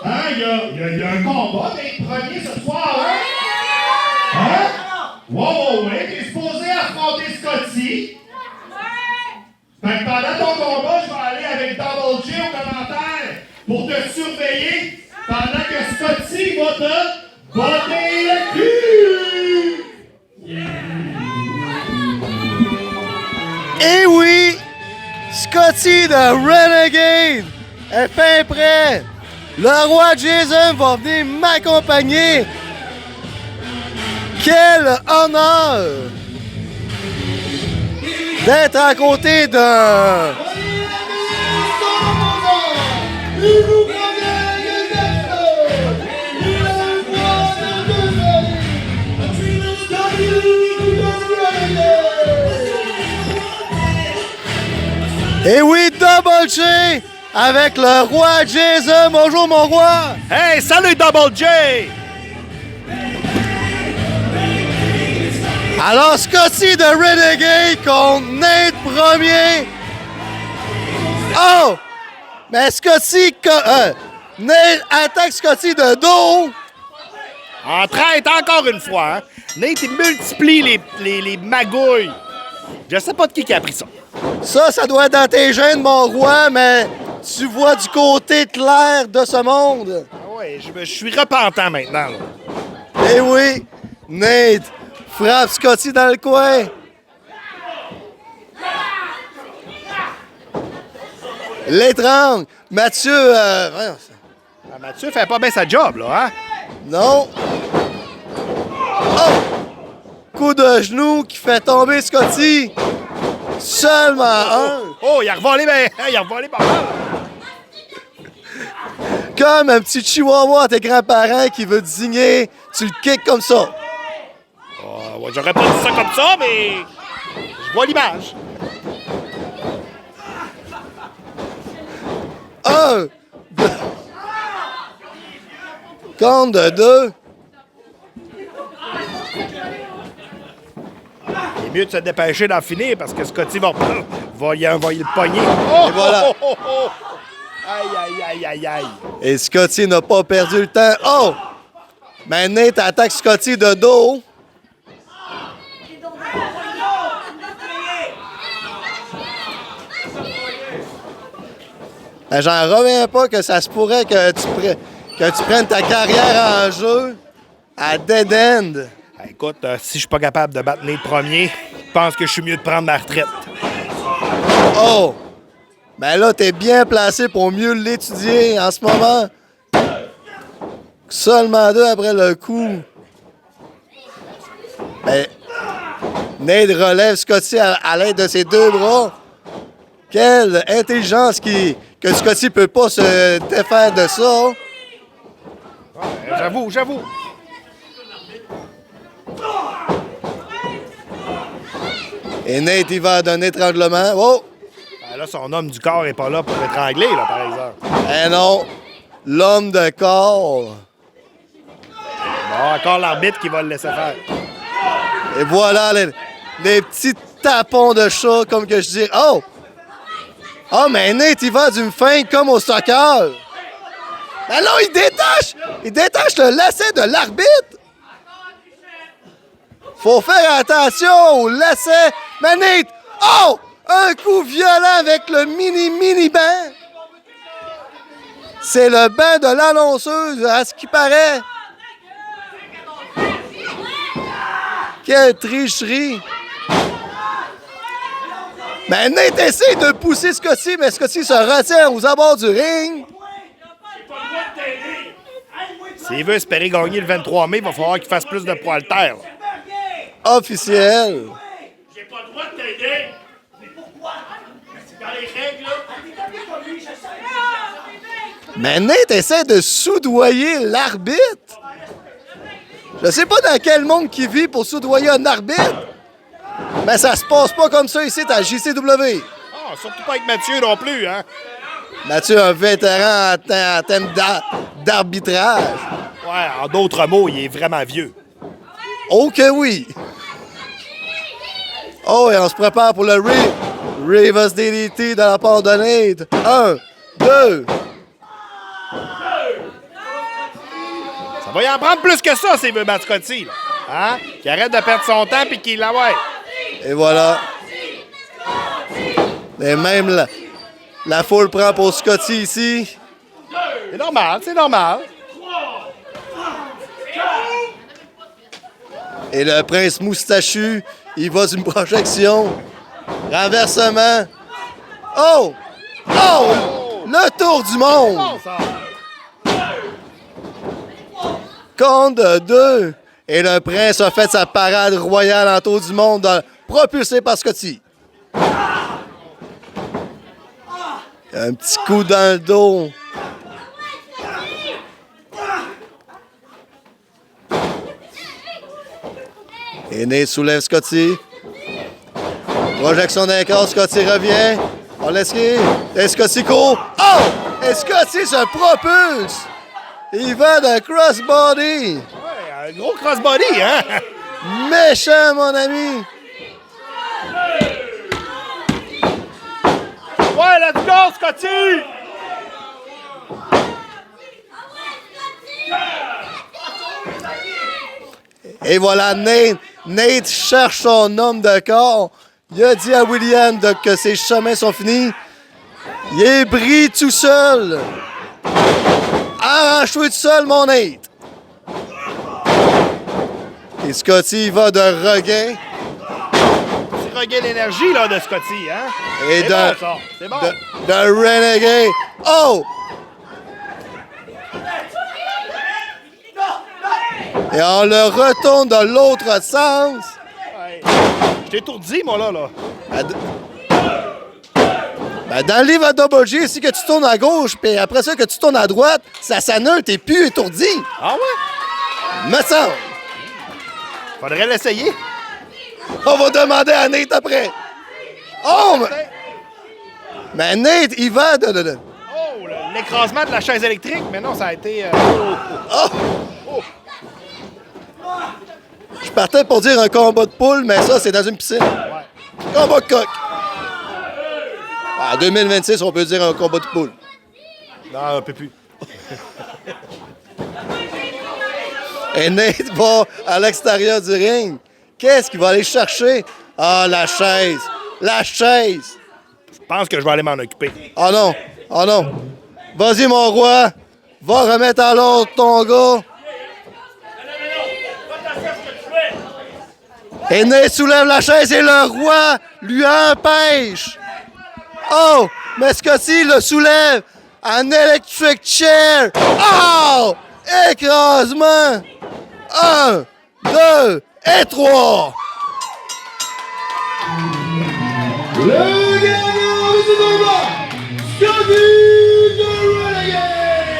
Hein, il y a un combat d'être premier ce soir, hein? Hein? Wow, t'es supposé affronter Scotty. Fait que pendant ton combat, je vais aller avec Double J au commentaire pour te surveiller pendant que Scotty va te botter le cul! Eh oui! Scotty de Renegade est fin prêt. Le roi Jason va venir m'accompagner. Quel honneur d'être à côté de... Et oui, Double J avec le roi Jason. Bonjour mon roi. Hey, salut Double J. Alors Scotty de Renegade contre Nate Premier. Oh! Mais Scotty... Nate attaque Scotty de dos. En traite encore une fois. Hein? Nate, il multiplie les magouilles. Je sais pas de qui a appris ça. Ça doit être dans tes gènes, mon roi, mais tu vois du côté clair de ce monde. Ah ouais, je suis repentant maintenant. Là. Eh oui, Nate frappe Scotty dans le coin. L'étrangle. Mathieu... Mathieu fait pas bien sa job, là, hein? Non. Oh! Coup de genou qui fait tomber Scotty. Seulement un. Oh, il a revolé, ben, il a revolé pas mal. Comme un petit chihuahua à tes grands-parents qui veut te digner, tu le kicks comme ça. Oh, ouais, j'aurais pas dit ça comme ça, mais je vois l'image. Un. Compte de deux. Il est mieux de se dépêcher d'en finir parce que Scotty va y envoyer le poignet. Oh, et voilà. Oh, oh, oh. Aïe. Et Scotty n'a pas perdu le temps. Oh! Mais Nate attaque Scotty de dos. Ben, j'en reviens pas que ça se pourrait que tu prennes ta carrière en jeu à dead end. Écoute, si je suis pas capable de battre Nate Premier, je pense que je suis mieux de prendre ma retraite. Oh! Ben là, t'es bien placé pour mieux l'étudier en ce moment. Seulement deux après le coup. Ben, Nate relève Scotty à l'aide de ses deux bras. Quelle intelligence que Scotty peut pas se défaire de ça. Ouais, j'avoue. Et Nate, il va donner étranglement. Oh! Ben là, son homme du corps est pas là pour l'étrangler, là, par exemple. Eh non! L'homme de corps. Bon, encore l'arbitre qui va le laisser faire. Et voilà les petits tapons de chat, comme que je dis. Oh! Oh, mais Nate, il va d'une feinte comme au soccer. Ben non, il détache le lacet de l'arbitre. Faut faire attention au lacet. Mais Nate, oh! Un coup violent avec le mini-banc. C'est le banc de l'annonceuse, à ce qui paraît. Quelle tricherie. Mais Nate essaie de pousser Scotty, mais Scotty se retient aux abords du ring. S'il veut espérer gagner le 23 mai, il va falloir qu'il fasse plus de poids haltères. Officiel. J'ai pas le droit de t'aider. Mais pourquoi? C'est dans les règles, là. Mais Nate essaie de soudoyer l'arbitre. Je sais pas dans quel monde qui vit pour soudoyer un arbitre. Mais ça se passe pas comme ça ici à JCW. Ah, surtout pas avec Mathieu non plus, hein? Mathieu, un vétéran en thème d'arbitrage. Ouais, en d'autres mots, il est vraiment vieux. Oh que oui! Oh, et on se prépare pour le Reverse DDT de la part de Nate. 1, 2. Ça va y en prendre plus que ça, s'il veut battre Scotty. Là. Hein? Qu'il arrête de perdre son temps et qu'il l'envoie. Et voilà. Et même la foule prend pour Scotty ici. C'est normal, c'est normal. Et le prince moustachu, il va d'une projection. Renversement. Oh! Oh! Le tour du monde! Compte de 2. Et le prince a fait sa parade royale en tour du monde, propulsé par Scotty. Un petit coup dans le dos. Et Nate soulève Scotty. Projection d'un corps, Scotty revient. On l'esquive. Et Scotty court. Oh! Et Scotty se propulse. Il va de crossbody. Ouais, un gros crossbody, hein? Méchant, mon ami. Ouais, let's go, Scotty! Et voilà, Nate cherche son homme de corps. Il a dit à William que ses chemins sont finis. Il est pris tout seul. Arrache-toi tout seul, mon Nate. Et Scotty va de regain. C'est regain l'énergie là, de Scotty, hein? Et c'est bon, ça. C'est bon. De Renegade. Oh! Et on le retourne de l'autre sens. Ouais. Je t'ai étourdi, moi, là. Ben, dans le livre à Double G, si que tu tournes à gauche, puis après ça que tu tournes à droite, ça s'annule, t'es plus étourdi. Ah ouais? Me semble. Faudrait l'essayer. On va demander à Nate après. Oh! Mais Nate, il va de... Oh, l'écrasement de la chaise électrique, mais non, ça a été... Oh! Je partais pour dire un combat de poule, mais ça, c'est dans une piscine. Ouais. Combat de coq. En 2026, on peut dire un combat de poule. Non, on peut plus. Et Nate va à l'extérieur du ring. Qu'est-ce qu'il va aller chercher? Ah, la chaise. La chaise. Je pense que je vais aller m'en occuper. Oh non. Oh non. Vas-y, mon roi. Va remettre à l'ordre ton gars. Et Nate soulève la chaise et le roi lui empêche. Oh! Mais Scotty le soulève en electric chair. Oh! Écrasement. 1, 2 et 3. Le gagnant du combat, Scotty de Renegade.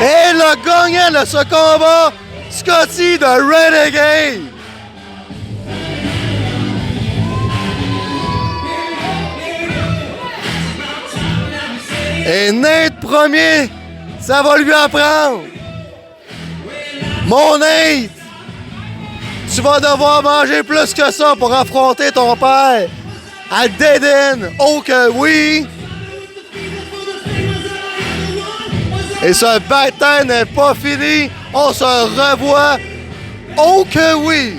Et le gagnant de ce combat, Scotty de Renegade. Et Nate premier, ça va lui apprendre. Mon Nate, tu vas devoir manger plus que ça pour affronter ton père à Dead End. Oh que oui! Et ce bataille n'est pas fini. On se revoit. Oh que oui!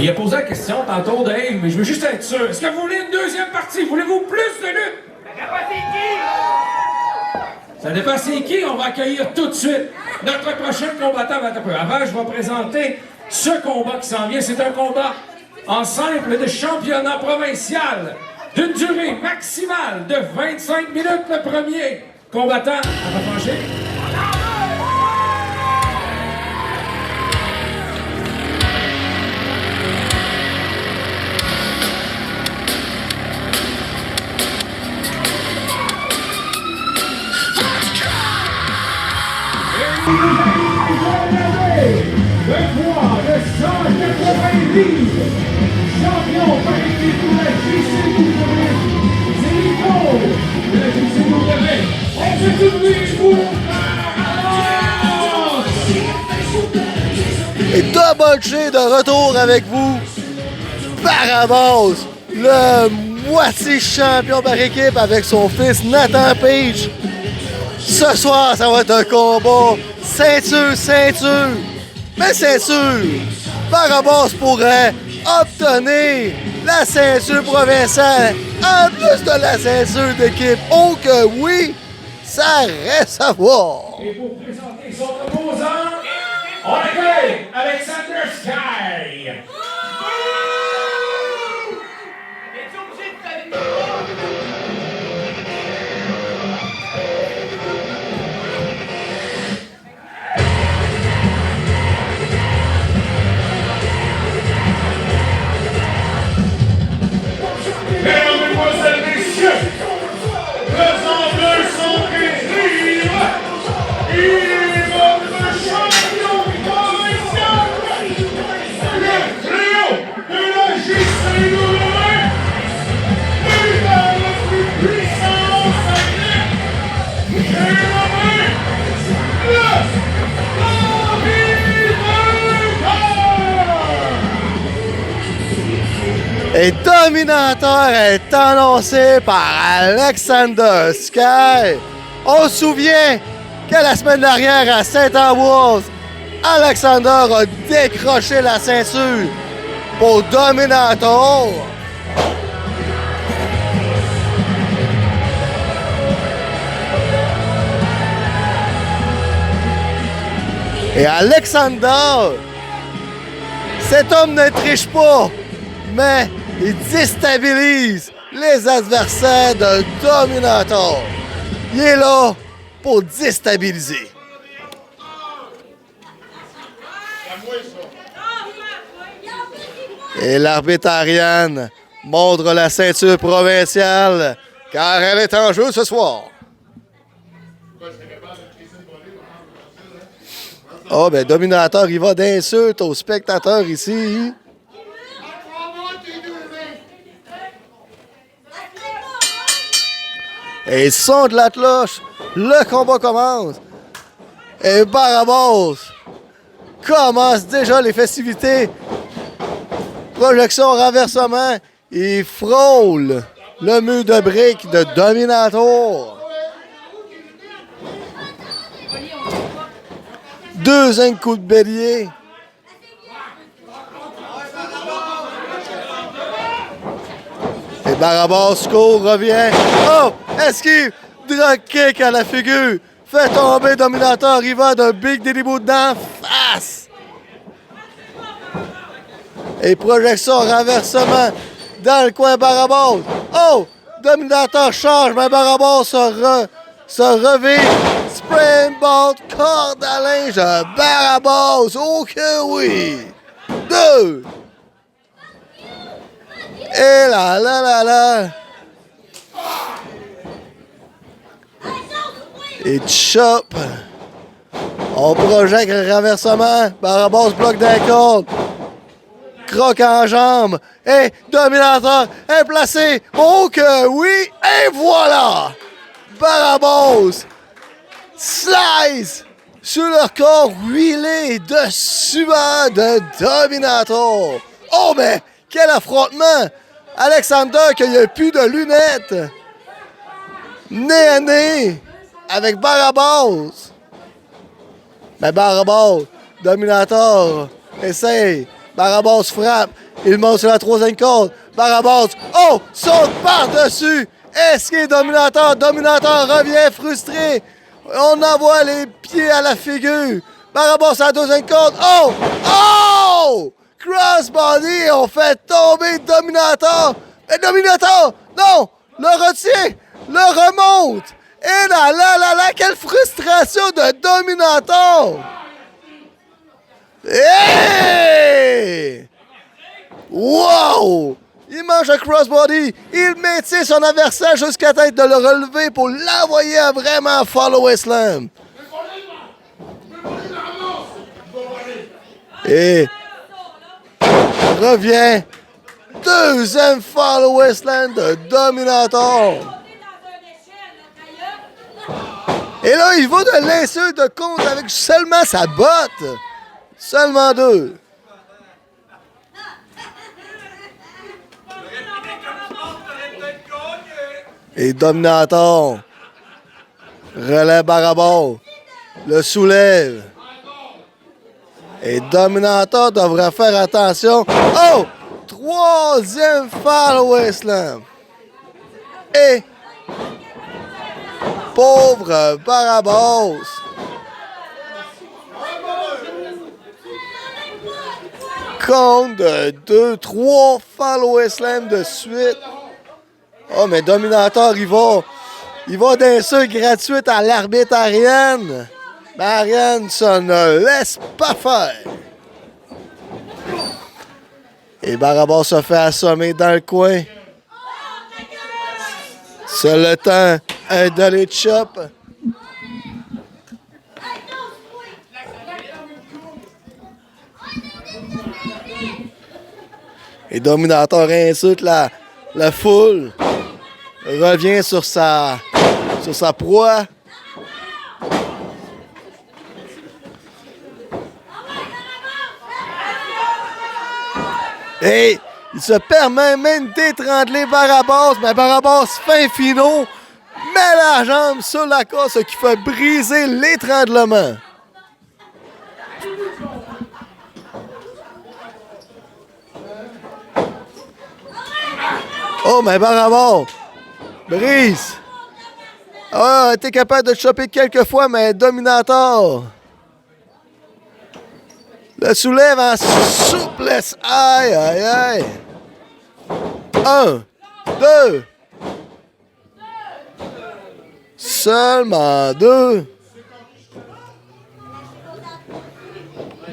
Il a posé la question tantôt, Dave, mais je veux juste être sûr. Est-ce que vous voulez une deuxième partie? Voulez-vous plus de lutte? Ça dépend c'est qui, on va accueillir tout de suite. Notre prochain combattant va être un peu. Avant, je vais présenter ce combat qui s'en vient. C'est un combat en simple de championnat provincial d'une durée maximale de 25 minutes. Le premier combattant à revancher. Le poids de 180 livres, champion par équipe de la JCW, c'est Nico de la JCW. Caboché de retour avec vous. Barabas, le moitié champion par équipe avec son fils Nathan Page. Ce soir, ça va être un combat ceinture. Mais c'est sûr, Barabas pourrait obtenir la ceinture provinciale en plus de la ceinture d'équipe. Oh que oui, ça reste à voir. Et pour présenter son opposant, on accueille Alexander Sky. Mesdames, Mesdemoiselles, Messieurs, présentez son périm, il est votre champion provincial, le fléau de la JCW, l'univers le plus puissant au Saguenay, j'ai nommé le Et Dominator est annoncé par Alexander Sky. On se souvient que la semaine dernière à Saint-Ambroise, Alexander a décroché la ceinture pour Dominator. Et Alexander, cet homme ne triche pas, mais il déstabilise les adversaires de Dominator. Il est là pour déstabiliser. Et l'arbitre Ariane montre la ceinture provinciale car elle est en jeu ce soir. Oh, ben Dominator, il va d'insulte aux spectateurs ici. Et son de la cloche, le combat commence. Et Barabas commence déjà les festivités. Projection renversement. Il frôle le mur de briques de Dominator. Deuxième coup de bélier. Et Barabas court, revient. Oh! Esquive! Drop kick à la figure. Fait tomber Dominator. Il va d'un big délibout d'en face. Et projection renversement dans le coin Barabas. Oh! Dominator change, mais Barabas se revient. Springboard, corde à linge de Barabas. Oh que oui! 2. Et là. Et chop. On projette le renversement. Barabas bloque d'un corde. Croque en jambe. Et Dominator est placé. Oh que oui! Et voilà! Barabas slice sur le corps huilé de sueur de Dominator. Oh mais quel affrontement! Alexander qui n'a plus de lunettes. Nez à nez avec Barabas. Mais Barabas, Dominator, essaye. Barabas frappe. Il monte sur la troisième corde. Barabas, oh, saute par-dessus. Esquive Dominator. Dominator revient frustré. On envoie les pieds à la figure. Barabas à la deuxième corde. Oh! Oh! Crossbody, on fait tomber Dominator. Et Dominator, non, le retient, le remonte. Et là, quelle frustration de Dominator. Hey! Wow! Il mange un crossbody. Il maintient son adversaire jusqu'à tête de le relever pour l'envoyer à vraiment follow slam. Et revient. Deuxième follow slam de Dominator. Et là, il va de l'insulte de compte avec seulement sa botte. Seulement 2. Et Dominator relève Barabas, le soulève. Et Dominator devrait faire attention. Oh! Troisième Fallaway Slam. Et pauvre Barabas. Compte de 2-3 Fallaway Slam de suite. Oh, mais Dominator, il va d'insulte gratuite à l'arbitre Ariane. Mais Ariane, ça ne laisse pas faire. Et Barabas se fait assommer dans le coin. C'est le temps d'aller chop. Et Dominator insulte la foule. Revient sur sa proie. Et il se permet même d'étrangler Barabas, mais Barabas fin finaux met la jambe sur la corde, ce qui fait briser l'étranglement. Oh, mais Barabas brise. Ah, t'es capable de choper quelques fois, mais Dominator le soulève en souplesse. Aïe, aïe, aïe. 1, 2. Seulement 2.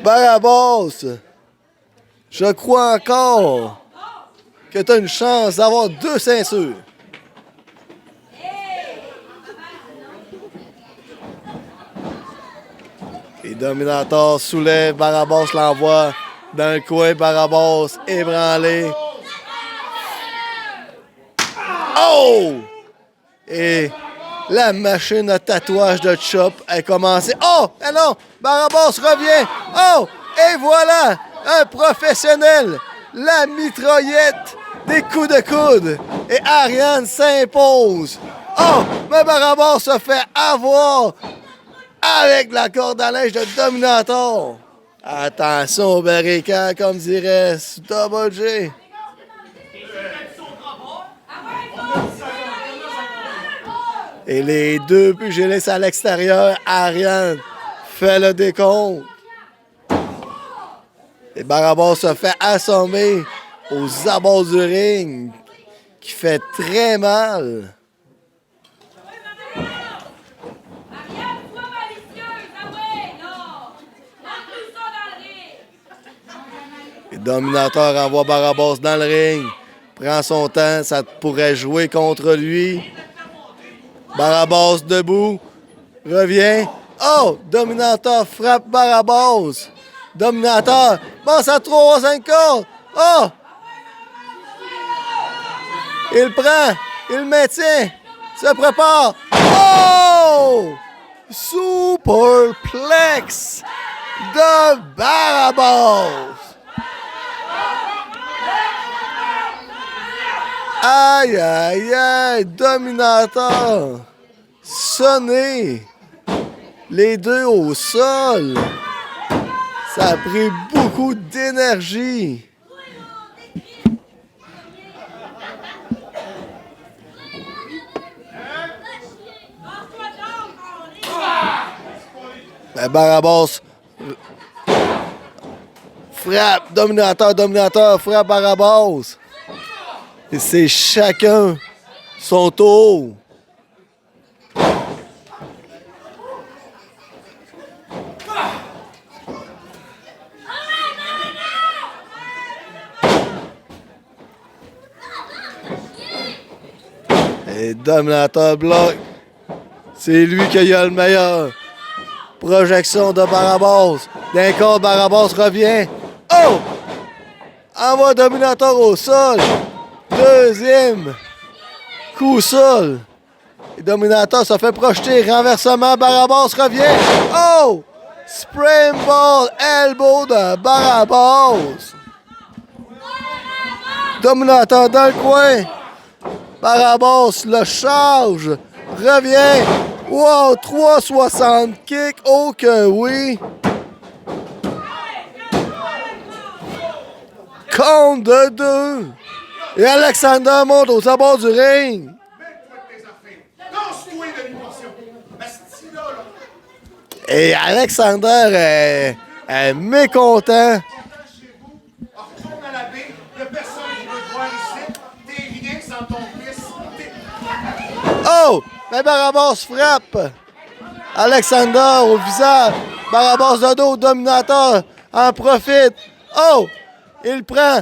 Barabas, je crois encore que tu as une chance d'avoir 2 ceintures. Et Dominator soulève, Barabas l'envoie dans le coin, Barabas ébranlé. Oh! Et la machine à tatouage de Chop a commencé. Oh! Ah non! Barabas revient! Oh! Et voilà! Un professionnel! La mitraillette des coups de coude! Et Ariane s'impose! Oh! Mais Barabas se fait avoir! Avec la corde à linge de Dominator. Attention au barricade, comme dirait Double J. Et les 2 pugilistes à l'extérieur, Ariane fait le décompte. Et Barabas se fait assommer aux abords du ring, qui fait très mal. Et Dominator envoie Barabas dans le ring. Prend son temps, ça pourrait jouer contre lui. Barabas debout. Revient. Oh! Dominator frappe Barabas. Dominator passe à 3-5 cordes. Oh! Il prend. Il maintient. Se prépare. Oh! Superplex de Barabas. Aïe, aïe, aïe, Dominator. Sonné. Les 2 au sol. Ça a pris beaucoup d'énergie. Ben Barabas frappe. Dominator frappe Barabas. Et c'est chacun son tour. Et Dominator bloque. C'est lui qui a le meilleur. Projection de Barabas. D'un corps, Barabas revient. Oh! Envoie Dominator au sol. Deuxième coup sol. Et Dominator se fait projeter. Renversement, Barabas revient. Oh! Springboard elbow de Barabas. Dominator dans le coin. Barabas le charge. Revient. Wow, 3,60 kick. Oh que oui. Compte de 2. Et Alexander monte aux abords du ring. Et Alexander est mécontent. Oh! Mais Barabas frappe. Alexander au visage. Barabas de dos, dominateur en profite. Oh! Il prend.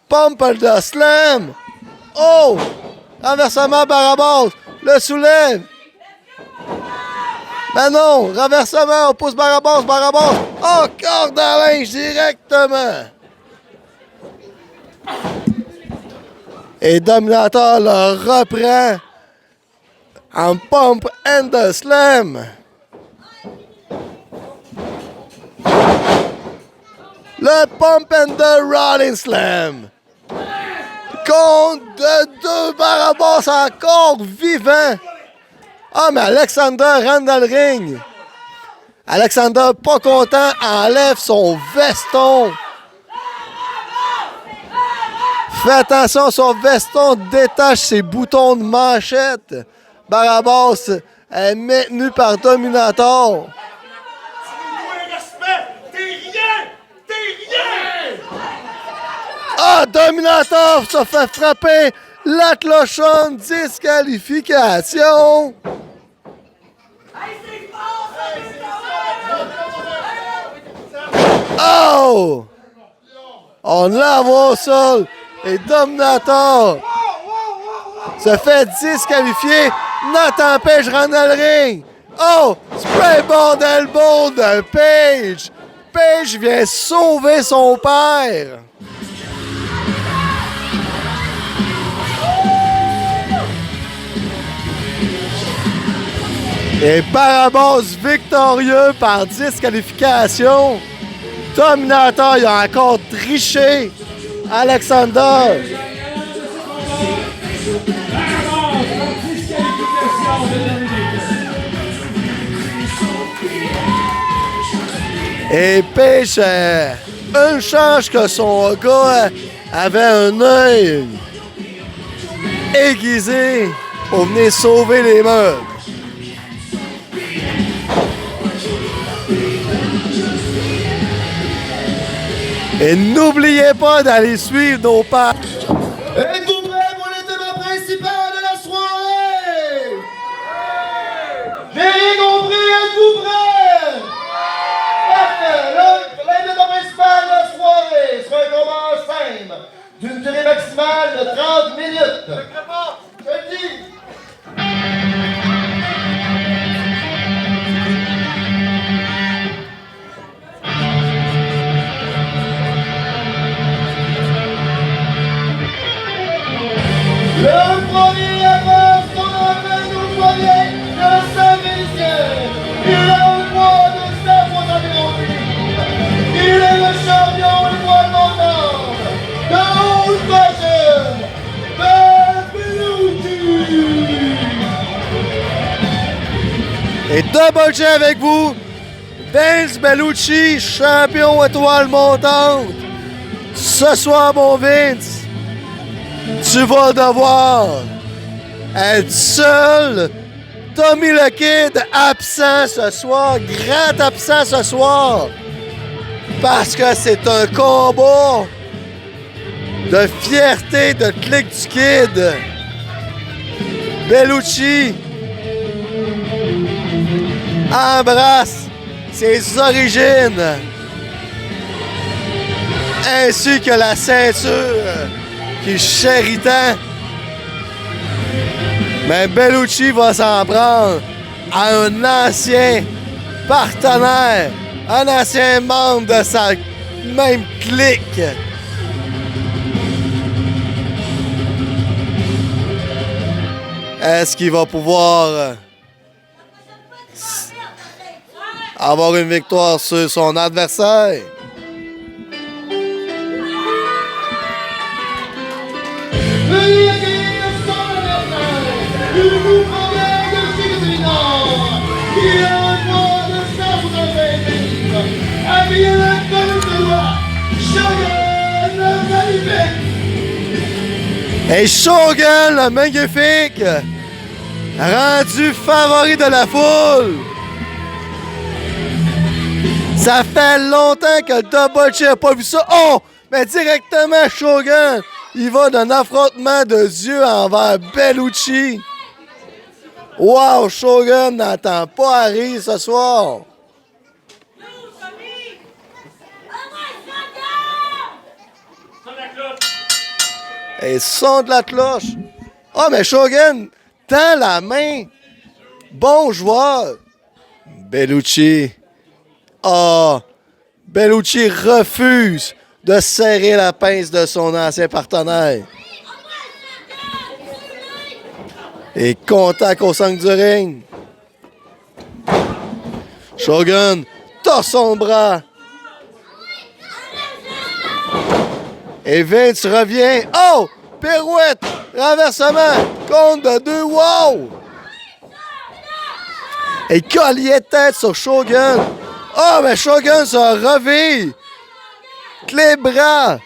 Pump de slam. Oh! Renversement Barabas. Le soulève. Mais non! Renversement, on pousse Barabas. Barabas. Oh! Corde à linge directement. Et Dominator le reprend en pump and the slam. Le pump and the rolling slam. Compte de 2, Barabas encore vivant. Ah, mais Alexander rentre dans le ring. Alexander, pas content, enlève son veston. Fais attention, son veston détache ses boutons de manchette. Barabas est maintenu par Dominator. Ah, Dominator se fait frapper. La clochonne, disqualification. Oh! On l'envoie au sol. Et Dominator se fait disqualifier. Nathan Page rentre dans le ring. Oh! Springboard elbow de Page. Page vient sauver son père. Et Barabas victorieux par disqualification. Dominator, il a encore triché. Alexander. Et Page, une chance que son gars avait un œil aiguisé pour venir sauver les meubles. Et n'oubliez pas d'aller suivre nos pages. Êtes-vous prêts pour les débats principaux de la soirée? J'ai rien compris, êtes-vous prêts? Parfait, les débats principaux de la soirée sera un combat simple d'une durée maximale de 30 minutes. Je le dis. Le premier avance son appel nous voyait de Saint-Félicien. Il a le poids de 170 livres. Il est le champion du poids de montagne. De Old Fashion, Bellucci. Et double J avec vous, Vince Bellucci, champion étoile montante. Ce soir, mon Vince, tu vas devoir être seul. Tommy le Kid absent ce soir, grand absent ce soir. Parce que c'est un combat de fierté de Clique du Kid. Bellucci embrasse ses origines ainsi que la ceinture qui chérit tant. Mais Bellucci va s'en prendre à un ancien partenaire, un ancien membre de sa même clique. Est-ce qu'il va pouvoir avoir une victoire sur son adversaire? Veuillez accueillir Et Shogun, le magnifique, rendu favori de la foule. Ça fait longtemps que Double J n'a pas vu ça. Oh! Mais directement, Shogun, il va d'un affrontement de dieu envers Bellucci. Wow, Shogun n'entend pas Harry ce soir. Et son de la cloche. Ah, mais Shogun tend la main. Bon joueur. Bellucci. Ah, Bellucci refuse de serrer la pince de son ancien partenaire. Et contact au centre du ring. Shogun torse son bras. Et Vince revient. Oh! Pirouette! Renversement! Compte de 2. Wow! Et collier de tête sur Shogun. Oh, mais Shogun se revit. Clé bras.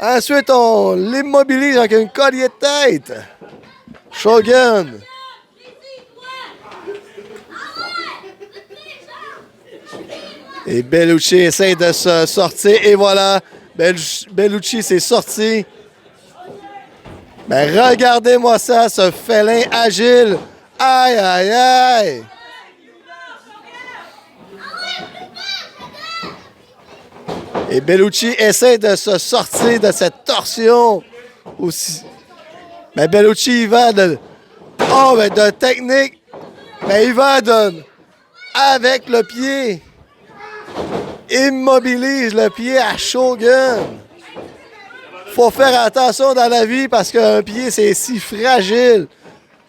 Ensuite, on l'immobilise avec un collier de tête. Shogun. Et Bellucci essaie de se sortir. Et voilà. Bellucci s'est sorti. Mais regardez-moi ça, ce félin agile. Aïe, aïe, aïe. Et Bellucci essaie de se sortir de cette torsion aussi. Mais Bellucci, il va de... Oh, mais de technique. Mais il va de... Avec le pied. Immobilise le pied à Shogun. Faut faire attention dans la vie parce qu'un pied, c'est si fragile.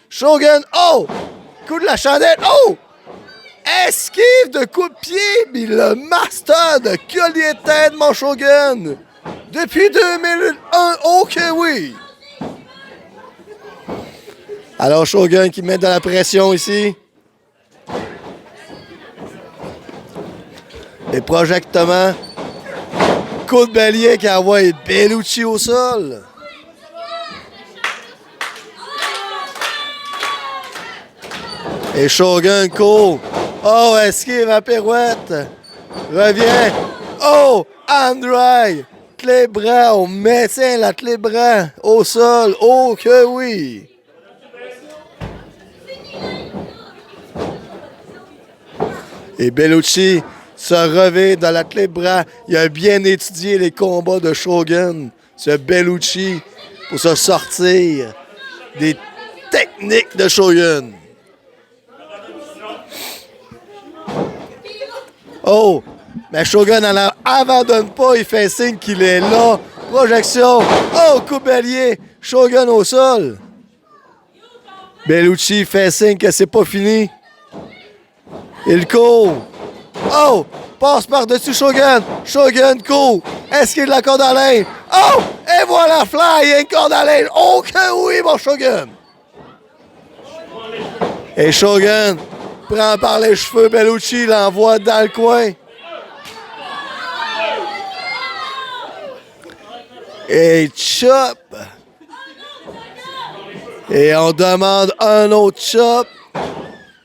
Shogun, oh! Coup de la chandelle, oh! Esquive de coup de pied, mais le master de collier de tête, mon Shogun. Depuis 2001, ok oui. Alors Shogun qui met de la pression ici. Et projectement, coup de bélier qui envoie Bellucci au sol. Et Shogun court. Oh, esquive à pirouette. Revient. Oh, Andrei. Clé bras. On maintient la clé bras au sol. Oh que oui. Et Bellucci se revêt dans la clé de bras. Il a bien étudié les combats de Shogun, ce Bellucci, pour se sortir des techniques de Shogun. Oh, mais Shogun n'abandonne pas, il fait signe qu'il est là. Projection. Oh, coup bélier. Shogun au sol. Bellucci fait signe que c'est pas fini. Il court. Oh! Passe par-dessus Shogun. Shogun court. Est-ce qu'il a la corde à linge? Oh! Et voilà, fly, une corde à linge. Oh que oui, mon Shogun! Et Shogun prend par les cheveux Bellucci, l'envoie dans le coin. Et chop! Et on demande un autre chop.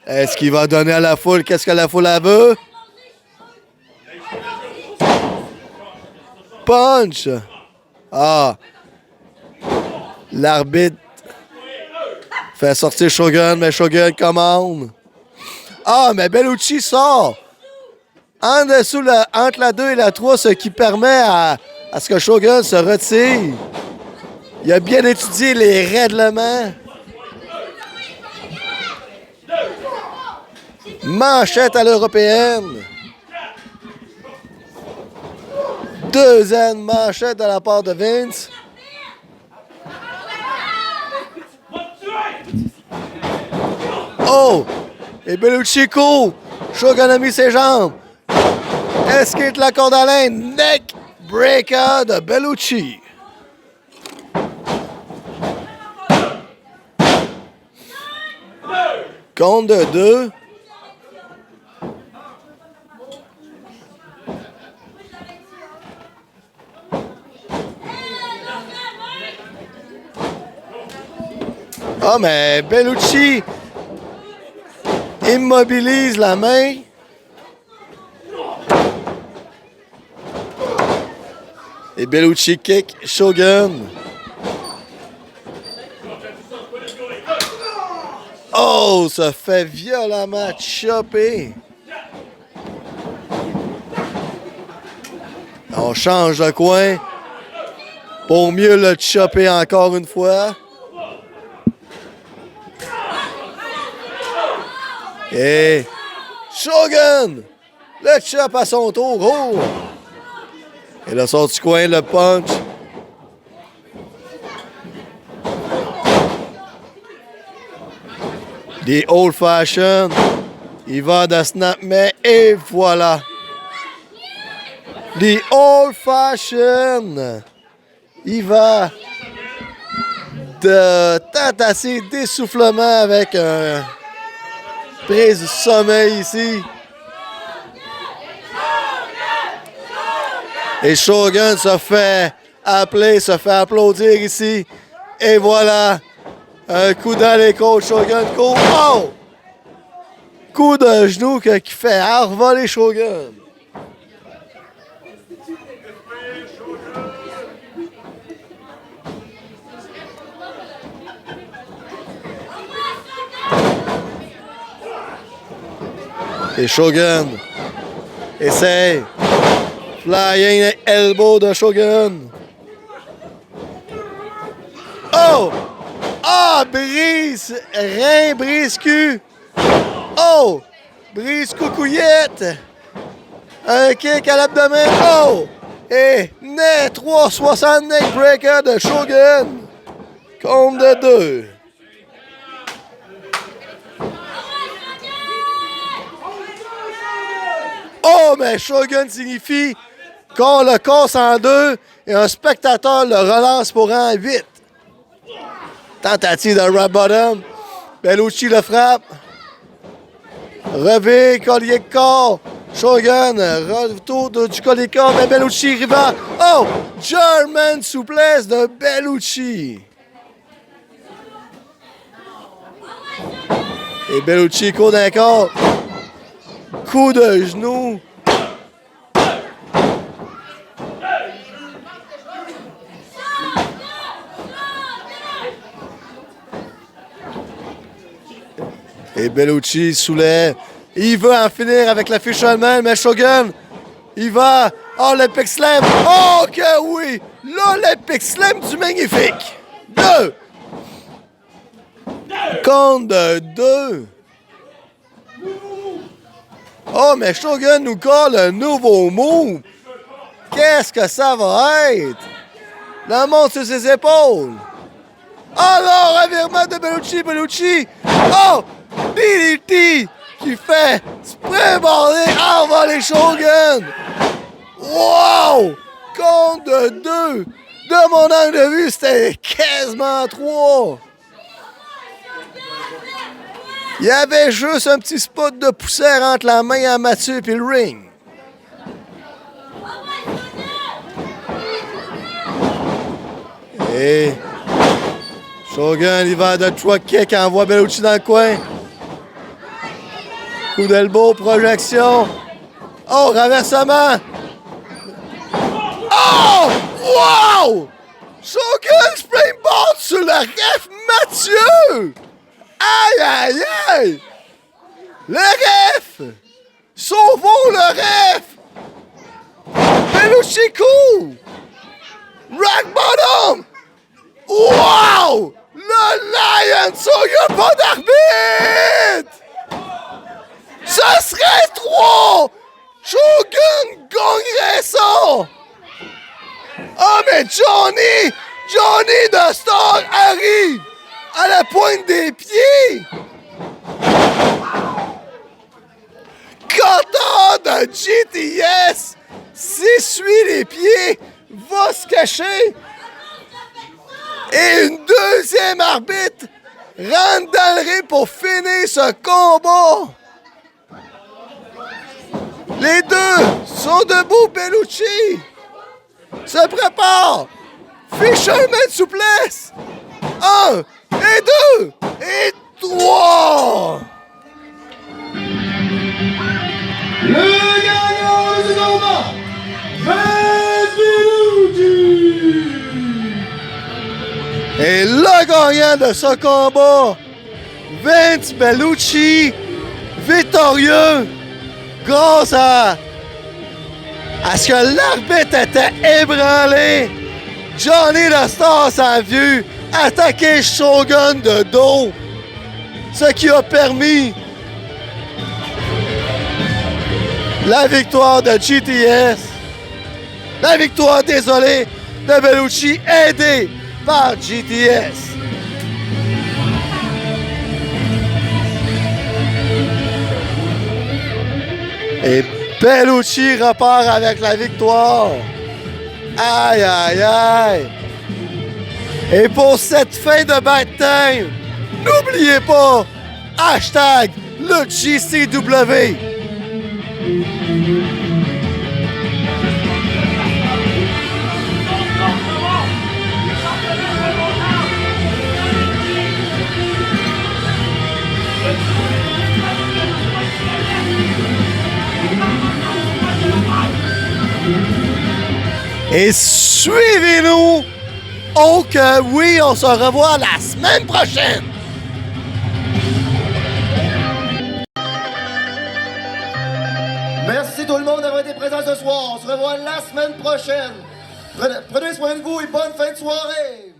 Est-ce qu'il va donner à la foule? Qu'est-ce que la foule a veut? Punch! Ah! L'arbitre fait sortir Shogun, mais Shogun commande. Ah, mais Bellucci sort! En dessous, entre la 2 et la 3, ce qui permet à ce que Shogun se retire. Il a bien étudié les règlements. Manchette à l'européenne. Deuxième manchette de la part de Vince. Oh! Et Bellucci court. Shogun a mis ses jambes. Esquive la corde à linge. Neck breaker de Bellucci. Compte de 2. Ah, mais Bellucci immobilise la main. Et Bellucci kick Shogun. Oh, ça fait violemment chopper. On change de coin pour mieux le chopper encore une fois. Et Shogun, le chop à son tour. Oh. Et là, sort du coin, le punch. Des old fashion. Il va de snap, mais et voilà. Des old fashion. Il va de tasser d'essoufflement avec un prise du sommeil ici. Et Shogun se fait appeler, se fait applaudir ici. Et voilà. Un coup dans les côtes, Shogun. Oh! Coup de genou qui fait envoler Shogun. Et Shogun essaye. Flying elbow de Shogun. Oh! Ah! Brise! Rein brise cul. Oh! Brise coucouillette. Un kick à l'abdomen. Oh! Et net 360 neckbreaker de Shogun. Compte de 2. Oh, mais Shogun signifie qu'on le casse en deux et un spectateur le relance pour un 8. Tentative de rock bottom. Bellucci le frappe. Revers, collier de corps. Shogun, retour du collier de corps, mais Bellucci arriva. Oh! German souplesse de Bellucci. Et Bellucci court d'un corps. Coup de genou. Et Bellucci soulève. Il veut en finir avec la fisherman, mais Shogun, il va. Oh, l'Epic Slam. Oh, que oui! Là, l'Epic Slam du magnifique. 2. Compte de 2. Oh, mais Shogun nous colle un nouveau move. Qu'est-ce que ça va être? La monte sur ses épaules. Alors, revirement de Bellucci. Bellucci. Oh! DDT qui fait springboarder avant les Shogun. Wow! Compte de 2. De mon angle de vue, c'était quasiment 3. Il y avait juste un petit spot de poussière entre la main à Mathieu et le ring. Et Shogun, il va de truck kick, envoie Bellucci dans le coin. Coup d'elbow, projection. Oh, renversement. Oh! Wow! Shogun springboard sur le ref Mathieu! Aïe, aïe, aïe! Le ref! Sauvons le ref! Bellucci cool! Rock bottom! Wow! Le Lion! Il n'y a pas d'arbitre! Ce serait 3! Shogun gagnerait ça! Oh, mais Johnny de Star arrive à la pointe des pieds! Kata de GTS s'essuie les pieds, va se cacher. Et une deuxième arbitre rentre dans le ring pour finir ce combat. Les deux sont debout, Bellucci se prépare. Fisherman souplesse. 1, et 2, et 3. Le gagnant de ce combat, Vince Bellucci! Et le gagnant de ce combat, Vince Bellucci, victorieux, grâce à ce que l'arbitre était ébranlé. Johnny the Star s'est vu attaquer Shogun de dos, ce qui a permis la victoire de GTS. La victoire, désolé, de Bellucci, aidé par GTS. Et Bellucci repart avec la victoire. Aïe, aïe, aïe. Et pour cette fin de baptême, n'oubliez pas, hashtag le JCW. Et suivez-nous. Oh que oui, on se revoit la semaine prochaine. Merci tout le monde d'avoir été présent ce soir. On se revoit la semaine prochaine. Prenez soin de vous et bonne fin de soirée.